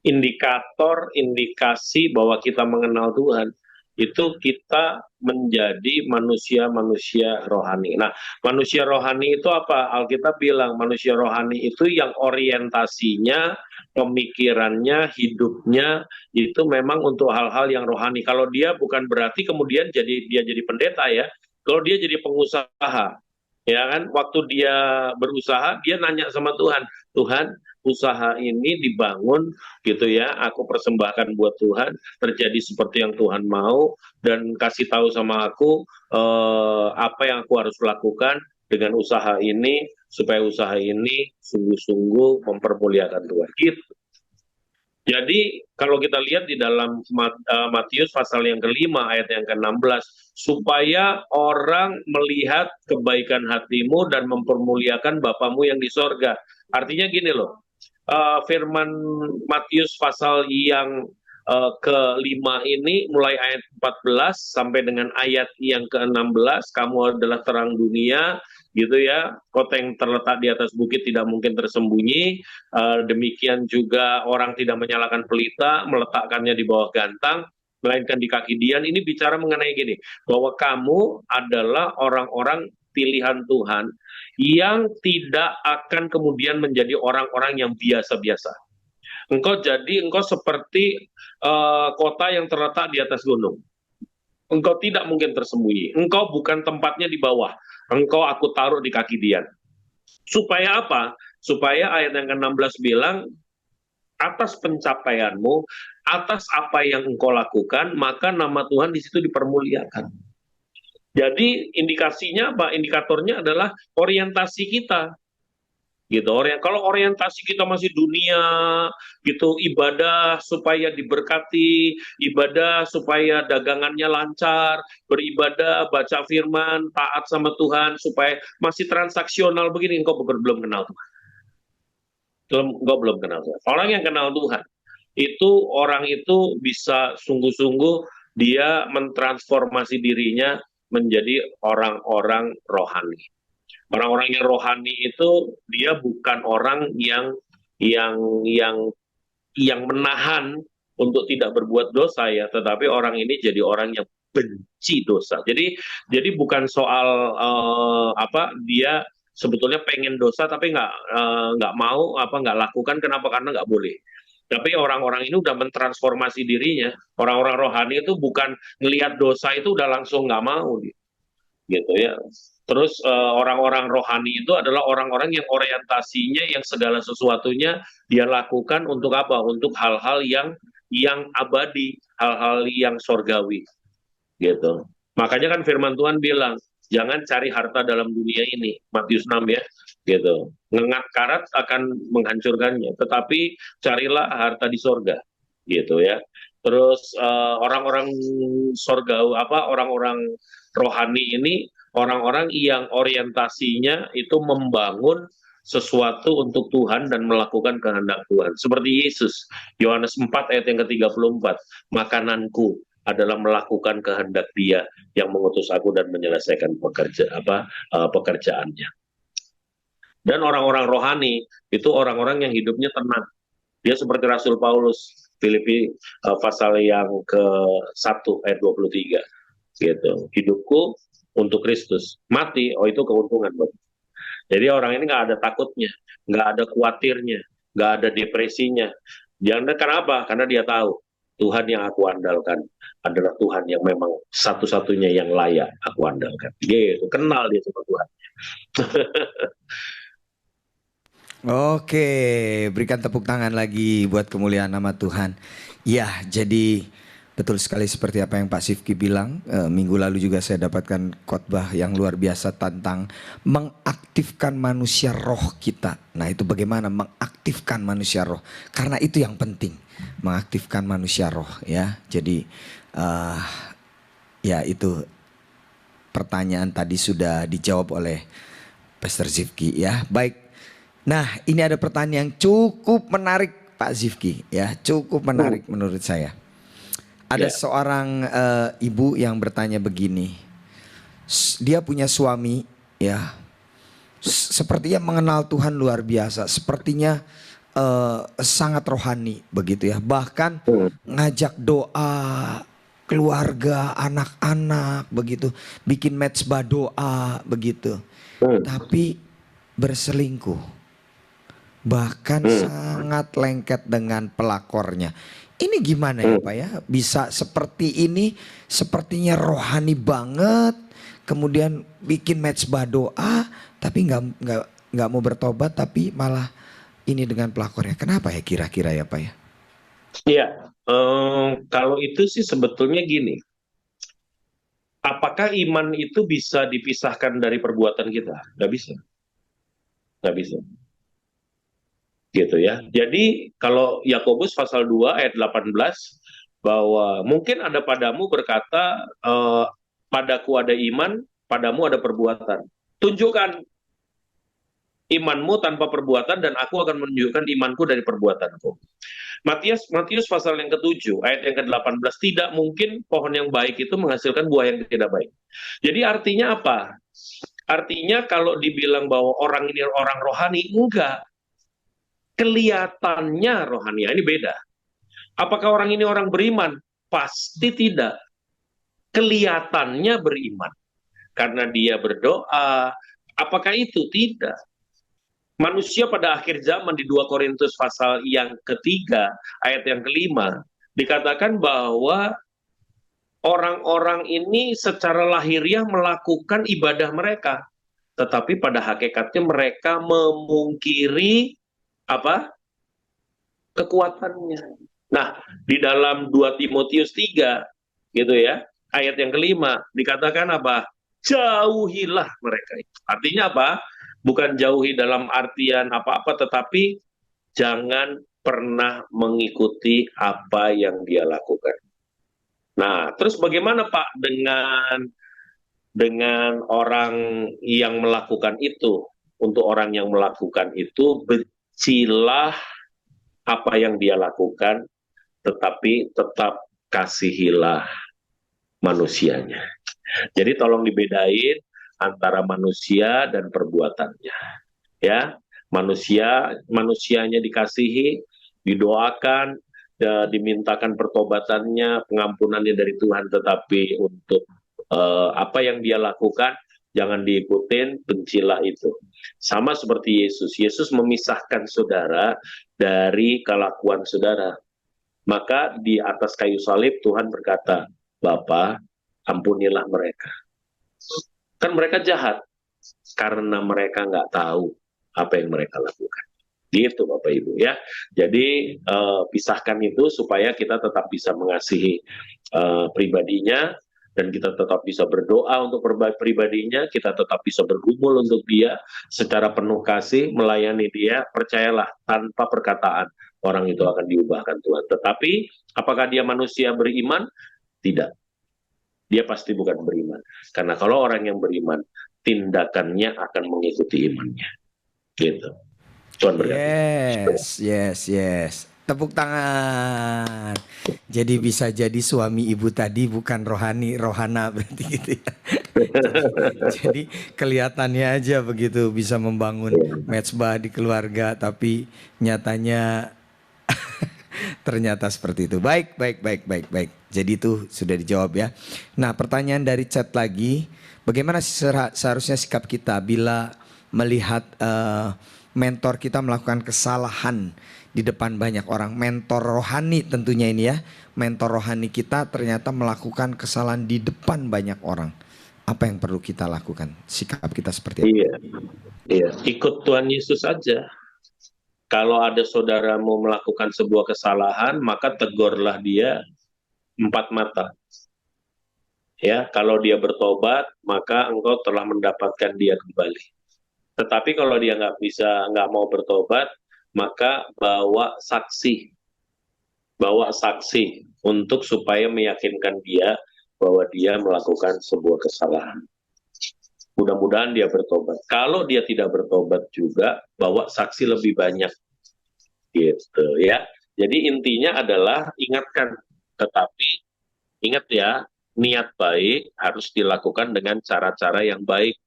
indikator, indikasi bahwa kita mengenal Tuhan itu kita menjadi manusia-manusia rohani. Nah, manusia rohani itu apa? Alkitab bilang manusia rohani itu yang orientasinya, pemikirannya, hidupnya itu memang untuk hal-hal yang rohani. Kalau dia bukan berarti kemudian dia jadi pendeta ya. Kalau dia jadi pengusaha, ya kan? Waktu dia berusaha, dia nanya sama Tuhan, Tuhan, usaha ini dibangun gitu ya, aku persembahkan buat Tuhan, terjadi seperti yang Tuhan mau, dan kasih tahu sama aku apa yang aku harus lakukan dengan usaha ini, supaya usaha ini sungguh-sungguh mempermuliakan Tuhan. Gitu. Jadi kalau kita lihat di dalam Matius pasal yang kelima ayat yang ke-16, supaya orang melihat kebaikan hatimu dan mempermuliakan Bapamu yang di sorga. Artinya gini loh, firman Matius pasal yang kelima ini mulai ayat 14 sampai dengan ayat yang ke-16, kamu adalah terang dunia, gitu ya, kota yang terletak di atas bukit tidak mungkin tersembunyi. Demikian juga orang tidak menyalakan pelita, meletakkannya di bawah gantang, melainkan di kaki dian. Ini bicara mengenai gini, bahwa kamu adalah orang-orang pilihan Tuhan yang tidak akan kemudian menjadi orang-orang yang biasa-biasa. Engkau seperti kota yang terletak di atas gunung. Engkau tidak mungkin tersembunyi. Engkau bukan tempatnya di bawah. Engkau aku taruh di kaki dian. Supaya apa? Supaya ayat yang ke-16 bilang, atas pencapaianmu, atas apa yang engkau lakukan, maka nama Tuhan di situ dipermuliakan. Jadi indikasinya apa? Indikatornya adalah orientasi kita. Gitu. Kalau orientasi kita masih dunia, gitu, ibadah supaya diberkati, ibadah supaya dagangannya lancar, beribadah, baca firman, taat sama Tuhan, supaya masih transaksional begini, engkau belum kenal Tuhan. Engkau belum kenal Tuhan. Orang yang kenal Tuhan, orang itu bisa sungguh-sungguh dia mentransformasi dirinya menjadi orang-orang rohani. Orang-orang yang rohani itu dia bukan orang yang yang menahan untuk tidak berbuat dosa ya, tetapi orang ini jadi orang yang benci dosa. Jadi bukan soal dia sebetulnya pengen dosa tapi nggak mau nggak lakukan, kenapa? Karena nggak boleh. Tapi orang-orang ini udah mentransformasi dirinya. Orang-orang rohani itu bukan ngelihat dosa itu udah langsung nggak mau gitu ya. Terus orang-orang rohani itu adalah orang-orang yang orientasinya, yang segala sesuatunya dia lakukan untuk apa? Untuk hal-hal yang abadi, hal-hal yang sorgawi, gitu. Makanya kan firman Tuhan bilang, jangan cari harta dalam dunia ini, Matius 6 ya, gitu. Ngengat karat akan menghancurkannya, tetapi carilah harta di sorga, gitu ya. Terus orang-orang sorgawi orang-orang rohani ini orang-orang yang orientasinya itu membangun sesuatu untuk Tuhan dan melakukan kehendak Tuhan. Seperti Yesus, Yohanes 4 ayat yang ke-34, makananku adalah melakukan kehendak Dia yang mengutus aku dan menyelesaikan pekerjaannya. Dan orang-orang rohani itu orang-orang yang hidupnya tenang. Dia seperti Rasul Paulus, Filipi pasal yang ke-1 ayat 23. Gitu. Hidupku untuk Kristus, mati, itu keuntungan. Jadi orang ini nggak ada takutnya, nggak ada khawatirnya, nggak ada depresinya. Jangan, kenapa? Karena dia tahu Tuhan yang aku andalkan adalah Tuhan yang memang satu-satunya yang layak aku andalkan. Gitu, kenal dia sama Tuhan. Oke, berikan tepuk tangan lagi buat kemuliaan nama Tuhan. Ya, jadi Betul sekali seperti apa yang Pak Sifki bilang. Minggu lalu juga saya dapatkan khotbah yang luar biasa tentang mengaktifkan manusia roh kita. Nah, itu bagaimana mengaktifkan manusia roh? Karena itu yang penting, mengaktifkan manusia roh ya. Jadi ya itu pertanyaan tadi sudah dijawab oleh Pastor Zifki ya. Baik. Nah, ini ada pertanyaan yang cukup menarik Pak Zifki ya, cukup menarik menurut saya. Ada seorang ibu yang bertanya begini. Dia punya suami ya, sepertinya mengenal Tuhan luar biasa, sepertinya sangat rohani begitu ya. Bahkan ngajak doa keluarga, anak-anak begitu, bikin mezbah doa begitu. Tapi berselingkuh. Bahkan sangat lengket dengan pelakornya. Ini gimana ya Pak ya? Bisa seperti ini, sepertinya rohani banget. Kemudian bikin mezbah doa, tapi nggak mau bertobat, tapi malah ini dengan pelakornya. Kenapa ya kira-kira ya Pak ya? Iya, kalau itu sih sebetulnya gini. Apakah iman itu bisa dipisahkan dari perbuatan kita? Nggak bisa. Nggak bisa. Gitu ya. Jadi kalau Yakobus pasal 2 ayat 18 bahwa mungkin ada padamu berkata padaku ada iman, padamu ada perbuatan. Tunjukkan imanmu tanpa perbuatan dan aku akan menunjukkan imanku dari perbuatanku. Matius pasal yang ke-7 ayat yang ke-18, tidak mungkin pohon yang baik itu menghasilkan buah yang tidak baik. Jadi artinya apa? Artinya kalau dibilang bahwa orang ini orang rohani, enggak. Kelihatannya rohani, ini beda. Apakah orang ini orang beriman? Pasti tidak. Kelihatannya beriman. Karena dia berdoa. Apakah itu? Tidak. Manusia pada akhir zaman di 2 Korintus pasal yang ketiga, ayat yang kelima, dikatakan bahwa orang-orang ini secara lahiriah melakukan ibadah mereka. Tetapi pada hakikatnya mereka memungkiri apa? Kekuatannya. Nah, di dalam 2 Timotius 3 gitu ya, ayat yang kelima dikatakan apa? Jauhilah mereka. Artinya apa? Bukan jauhi dalam artian apa-apa, tetapi jangan pernah mengikuti apa yang dia lakukan. Nah, terus bagaimana Pak dengan orang yang melakukan itu? Untuk orang yang melakukan itu, bencilah apa yang dia lakukan, tetapi tetap kasihilah manusianya. Jadi tolong dibedain antara manusia dan perbuatannya. Ya, manusianya dikasihi, didoakan, dimintakan pertobatannya, pengampunannya dari Tuhan, tetapi untuk apa yang dia lakukan jangan diikutin, bencilah itu. Sama seperti Yesus. Yesus memisahkan saudara dari kelakuan saudara. Maka di atas kayu salib Tuhan berkata, Bapa, ampunilah mereka. Kan mereka jahat karena mereka nggak tahu apa yang mereka lakukan. Gitu Bapak Ibu ya. Jadi pisahkan itu supaya kita tetap bisa mengasihi pribadinya, dan kita tetap bisa berdoa untuk pribadinya, kita tetap bisa bergumul untuk dia secara penuh kasih, melayani dia. Percayalah, tanpa perkataan orang itu akan diubahkan Tuhan. Tetapi apakah dia manusia beriman? Tidak. Dia pasti bukan beriman. Karena kalau orang yang beriman, tindakannya akan mengikuti imannya. Gitu. Tuhan berkati. Yes. Tepuk tangan. Jadi bisa jadi suami ibu tadi bukan rohani, rohana berarti gitu ya. Jadi kelihatannya aja begitu bisa membangun mezbah di keluarga, tapi nyatanya ternyata seperti itu. Baik. Jadi itu sudah dijawab ya. Nah, pertanyaan dari chat lagi, bagaimana seharusnya sikap kita bila melihat mentor kita melakukan kesalahan di depan banyak orang? Mentor rohani tentunya ini ya. Mentor rohani kita ternyata melakukan kesalahan di depan banyak orang. Apa yang perlu kita lakukan? Sikap kita seperti apa? Iya. Ikut Tuhan Yesus saja. Kalau ada saudara mau melakukan sebuah kesalahan, maka tegurlah dia empat mata. Ya, kalau dia bertobat, maka engkau telah mendapatkan dia kembali. Tetapi kalau dia nggak mau bertobat, maka bawa saksi untuk supaya meyakinkan dia bahwa dia melakukan sebuah kesalahan. Mudah-mudahan dia bertobat. Kalau dia tidak bertobat juga, bawa saksi lebih banyak, gitu ya. Jadi intinya adalah ingatkan, tetapi ingat ya, niat baik harus dilakukan dengan cara-cara yang baik.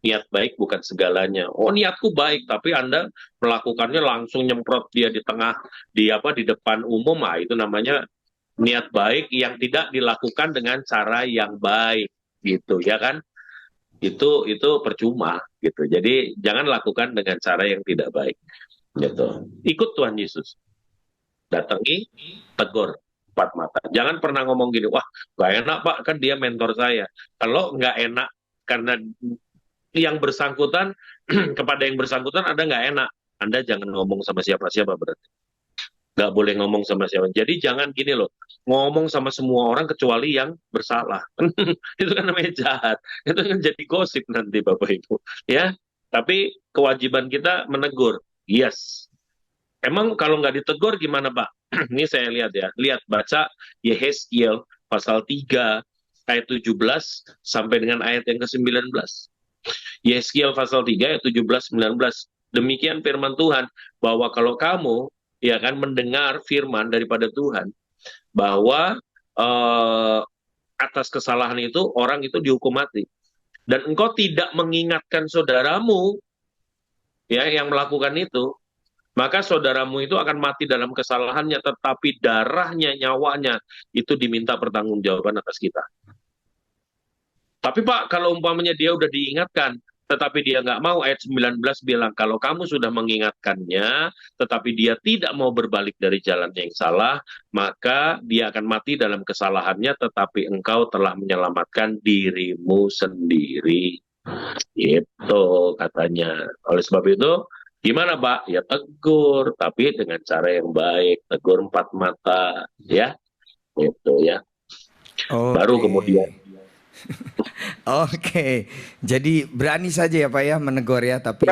Niat baik bukan segalanya. Oh, niatku baik, tapi Anda melakukannya langsung nyemprot dia di tengah, di depan umum, itu namanya niat baik yang tidak dilakukan dengan cara yang baik, gitu ya kan? Itu percuma gitu. Jadi jangan lakukan dengan cara yang tidak baik, gitu. Ikut Tuhan Yesus, datangi, tegur empat mata. Jangan pernah ngomong gini, wah nggak enak Pak, kan dia mentor saya. Kalau nggak enak karena yang bersangkutan kepada yang bersangkutan Anda nggak enak, Anda jangan ngomong sama siapa-siapa berarti. Nggak boleh ngomong sama siapa. Jadi jangan gini loh, ngomong sama semua orang kecuali yang bersalah. Itu kan namanya jahat. Itu kan jadi gosip nanti Bapak Ibu. Ya, tapi kewajiban kita menegur. Yes. Emang kalau nggak ditegur gimana Pak? Ini saya lihat ya. Lihat, baca Yehezkiel pasal 3 ayat 17 sampai dengan ayat yang ke-19. Yehezkiel pasal 3 ayat 17-19. Demikian firman Tuhan, bahwa kalau kamu ya kan mendengar firman daripada Tuhan, bahwa atas kesalahan itu orang itu dihukum mati, dan engkau tidak mengingatkan saudaramu ya yang melakukan itu, maka saudaramu itu akan mati dalam kesalahannya, tetapi darahnya, nyawanya itu diminta pertanggungjawaban atas kita. Tapi Pak, kalau umpamanya dia udah diingatkan, tetapi dia nggak mau, ayat 19 bilang, kalau kamu sudah mengingatkannya, tetapi dia tidak mau berbalik dari jalan yang salah, maka dia akan mati dalam kesalahannya, tetapi engkau telah menyelamatkan dirimu sendiri. Itu katanya. Oleh sebab itu, gimana Pak? Ya tegur, tapi dengan cara yang baik. Tegur empat mata, ya. Itu ya. Baru kemudian. Oke. Oke, jadi berani saja ya Pak ya menegur ya, tapi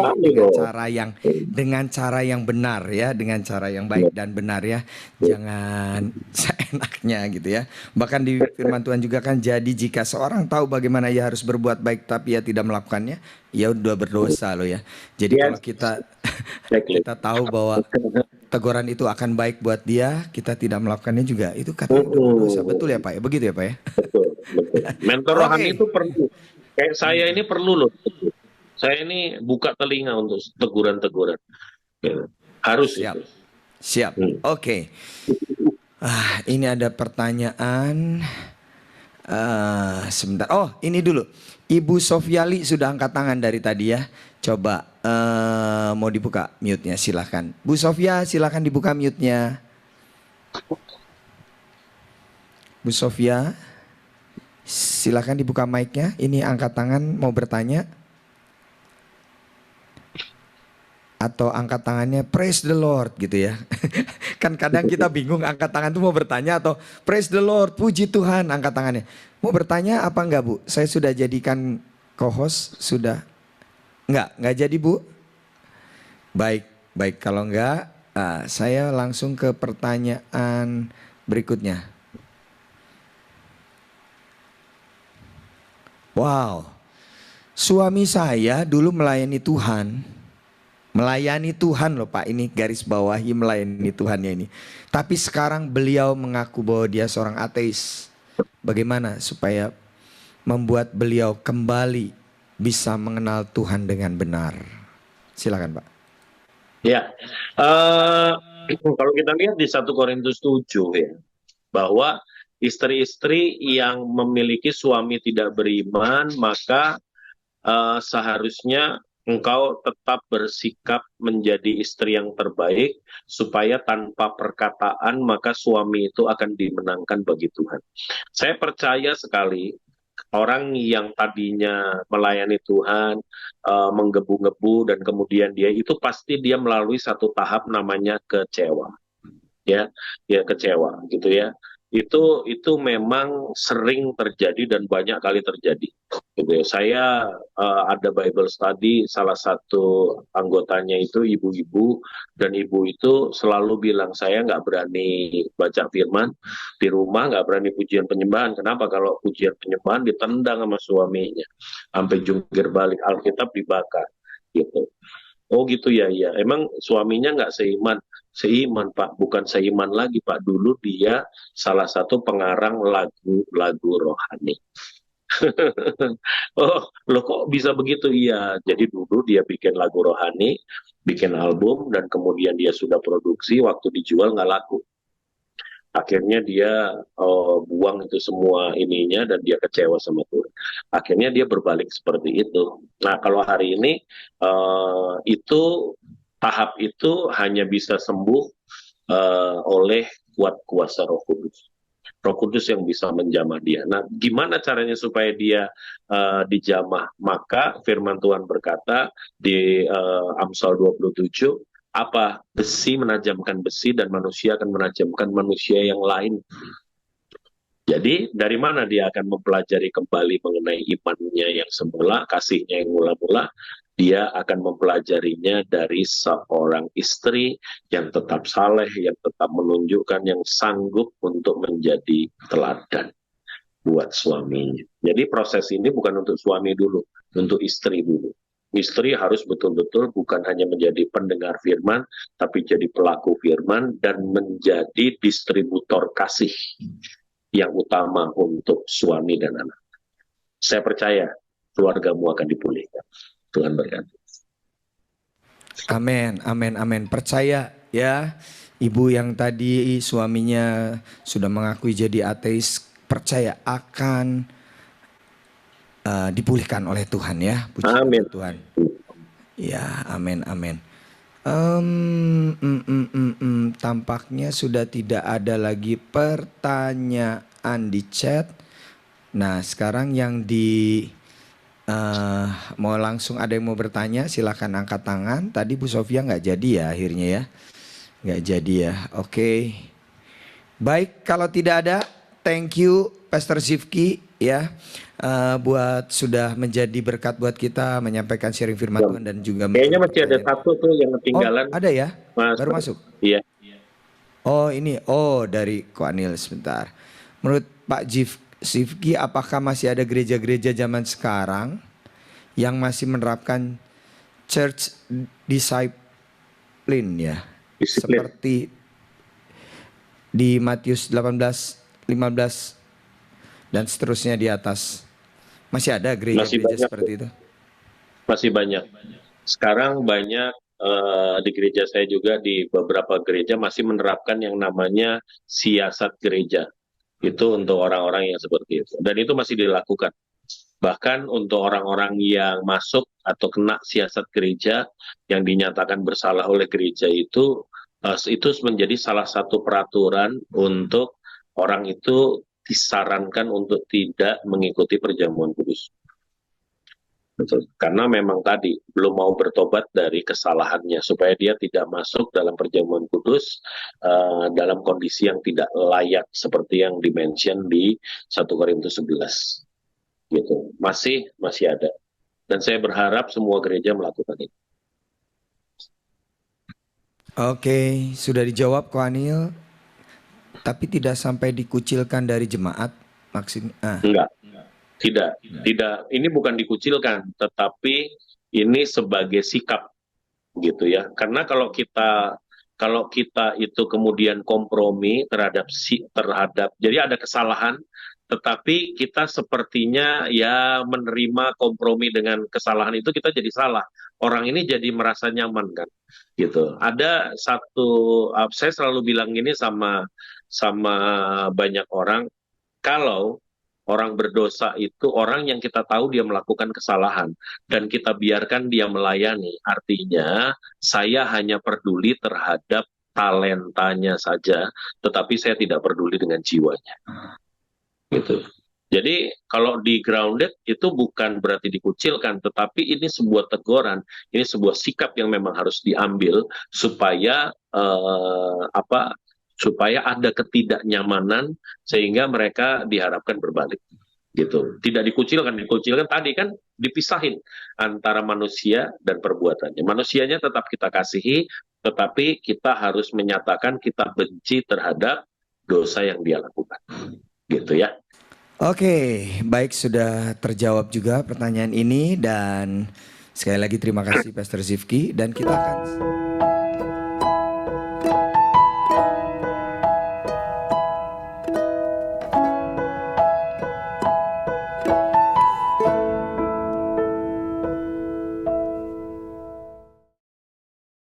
dengan cara yang benar ya, dengan cara yang baik dan benar ya, jangan seenaknya gitu ya. Bahkan di firman Tuhan juga kan, jadi jika seorang tahu bagaimana ia harus berbuat baik tapi ia tidak melakukannya, ia udah berdosa loh ya. Jadi kalau kita tahu bahwa teguran itu akan baik buat dia, kita tidak melakukannya juga, itu katanya berdosa. Betul ya Pak ya? Begitu ya Pak ya? Betul. Mentor rohani itu perlu. Kayak saya ini perlu loh. Saya ini buka telinga untuk teguran-teguran. Harus. Siap. Oke. Ini ada pertanyaan. Sebentar. Oh, ini dulu. Ibu Sofiali sudah angkat tangan dari tadi ya. Coba mau dibuka mute-nya, silahkan. Bu Sofia, silahkan dibuka mute-nya. Bu Sofia, silahkan dibuka mic-nya. Ini angkat tangan mau bertanya. Atau angkat tangannya praise the Lord gitu ya. Kan kadang kita bingung angkat tangan itu mau bertanya atau praise the Lord, puji Tuhan, angkat tangannya. Mau bertanya apa enggak Bu? Saya sudah jadikan co-host, sudah. Enggak jadi Bu? Baik kalau enggak, saya langsung ke pertanyaan berikutnya. Wow, suami saya dulu melayani Tuhan loh Pak, ini garis bawahi melayani Tuhannya ini. Tapi sekarang beliau mengaku bahwa dia seorang ateis. Bagaimana supaya membuat beliau kembali bisa mengenal Tuhan dengan benar? Silakan Pak. Ya, kalau kita lihat di 1 Korintus 7 ya, bahwa istri-istri yang memiliki suami tidak beriman, maka seharusnya engkau tetap bersikap menjadi istri yang terbaik, supaya tanpa perkataan maka suami itu akan dimenangkan bagi Tuhan. Saya percaya sekali orang yang tadinya melayani Tuhan, menggebu-gebu, dan kemudian dia melalui satu tahap namanya kecewa. Ya kecewa gitu ya. itu memang sering terjadi dan banyak kali terjadi. Gitu ya. Saya ada Bible study, salah satu anggotanya itu ibu-ibu, dan ibu itu selalu bilang saya nggak berani baca firman di rumah, nggak berani pujian penyembahan. Kenapa? Kalau pujian penyembahan ditendang sama suaminya, sampai jungkir balik Alkitab dibakar. Gitu. Oh gitu ya, ya. Emang suaminya nggak seiman? Seiman Pak, bukan seiman lagi Pak. Dulu dia salah satu pengarang lagu-lagu rohani. Oh, lo kok bisa begitu? Iya, jadi dulu dia bikin lagu rohani, bikin album, dan kemudian dia sudah produksi, waktu dijual nggak laku. Akhirnya dia buang itu semua ininya dan dia kecewa sama Tuhan. Akhirnya dia berbalik seperti itu. Nah, kalau hari ini itu tahap itu hanya bisa sembuh oleh kuat kuasa Roh Kudus. Roh Kudus yang bisa menjamah dia. Nah, gimana caranya supaya dia dijamah? Maka firman Tuhan berkata di Amsal 27, apa besi menajamkan besi dan manusia akan menajamkan manusia yang lain. Jadi dari mana dia akan mempelajari kembali mengenai imannya yang semula, kasihnya yang mula-mula? Dia akan mempelajarinya dari seorang istri yang tetap saleh, yang tetap menunjukkan, yang sanggup untuk menjadi teladan buat suaminya. Jadi proses ini bukan untuk suami dulu, untuk istri dulu. Istri harus betul-betul bukan hanya menjadi pendengar firman, tapi jadi pelaku firman dan menjadi distributor kasih yang utama untuk suami dan anak. Saya percaya keluargamu akan dipulihkan. Tuhan berkati. Amin, amin, amin. Percaya ya, ibu yang tadi suaminya sudah mengakui jadi ateis, percaya akan dipulihkan oleh Tuhan ya. Puji Amin. Tuhan. Ya, amin, amin. Tampaknya sudah tidak ada lagi pertanyaan di chat. Nah, sekarang yang mau langsung ada yang mau bertanya, silakan angkat tangan. Tadi Bu Sofia nggak jadi ya akhirnya ya, nggak jadi ya. Oke. Baik, kalau tidak ada, thank you Pastor Zivki ya, buat sudah menjadi berkat buat kita menyampaikan sharing firman Tuhan dan juga kayaknya masih ada satu tuh yang ketinggalan. Oh, ada ya? Mas, baru masuk? Iya. Oh ini, dari Ko Anil sebentar. Menurut Pak Zivki, apakah masih ada gereja-gereja zaman sekarang yang masih menerapkan church discipline ya? Seperti di Matius 18:15 dan seterusnya di atas. Masih ada gereja-gereja seperti itu? Masih banyak. Sekarang banyak di gereja saya juga, di beberapa gereja masih menerapkan yang namanya siasat gereja. Itu untuk orang-orang yang seperti itu. Dan itu masih dilakukan. Bahkan untuk orang-orang yang masuk atau kena siasat gereja yang dinyatakan bersalah oleh gereja itu menjadi salah satu peraturan untuk orang itu disarankan untuk tidak mengikuti perjamuan kudus. Karena memang tadi belum mau bertobat dari kesalahannya supaya dia tidak masuk dalam perjamuan kudus dalam kondisi yang tidak layak seperti yang dimention di 1 Korintus 11. Gitu. Masih ada. Dan saya berharap semua gereja melakukan itu. Oke, sudah dijawab Ko Anil. Tapi tidak sampai dikucilkan dari jemaat maksudnya. Enggak. Tidak. Ini bukan dikucilkan, tetapi ini sebagai sikap gitu ya. Karena kalau kita itu kemudian kompromi terhadap jadi ada kesalahan, tetapi kita sepertinya ya menerima kompromi dengan kesalahan itu, kita jadi salah. Orang ini jadi merasa nyaman kan, gitu. Ada satu, saya selalu bilang ini sama banyak orang, kalau orang berdosa itu orang yang kita tahu dia melakukan kesalahan dan kita biarkan dia melayani, artinya saya hanya peduli terhadap talentanya saja, tetapi saya tidak peduli dengan jiwanya. Gitu. Jadi kalau di grounded itu bukan berarti dikucilkan, tetapi ini sebuah teguran, ini sebuah sikap yang memang harus diambil supaya supaya ada ketidaknyamanan sehingga mereka diharapkan berbalik gitu. Tidak dikucilkan, dikucilkan tadi kan dipisahin antara manusia dan perbuatannya. Manusianya tetap kita kasihi, tetapi kita harus menyatakan kita benci terhadap dosa yang dia lakukan. Gitu ya. Oke, baik, sudah terjawab juga pertanyaan ini, dan sekali lagi terima kasih Pastor Zivki, dan kita akan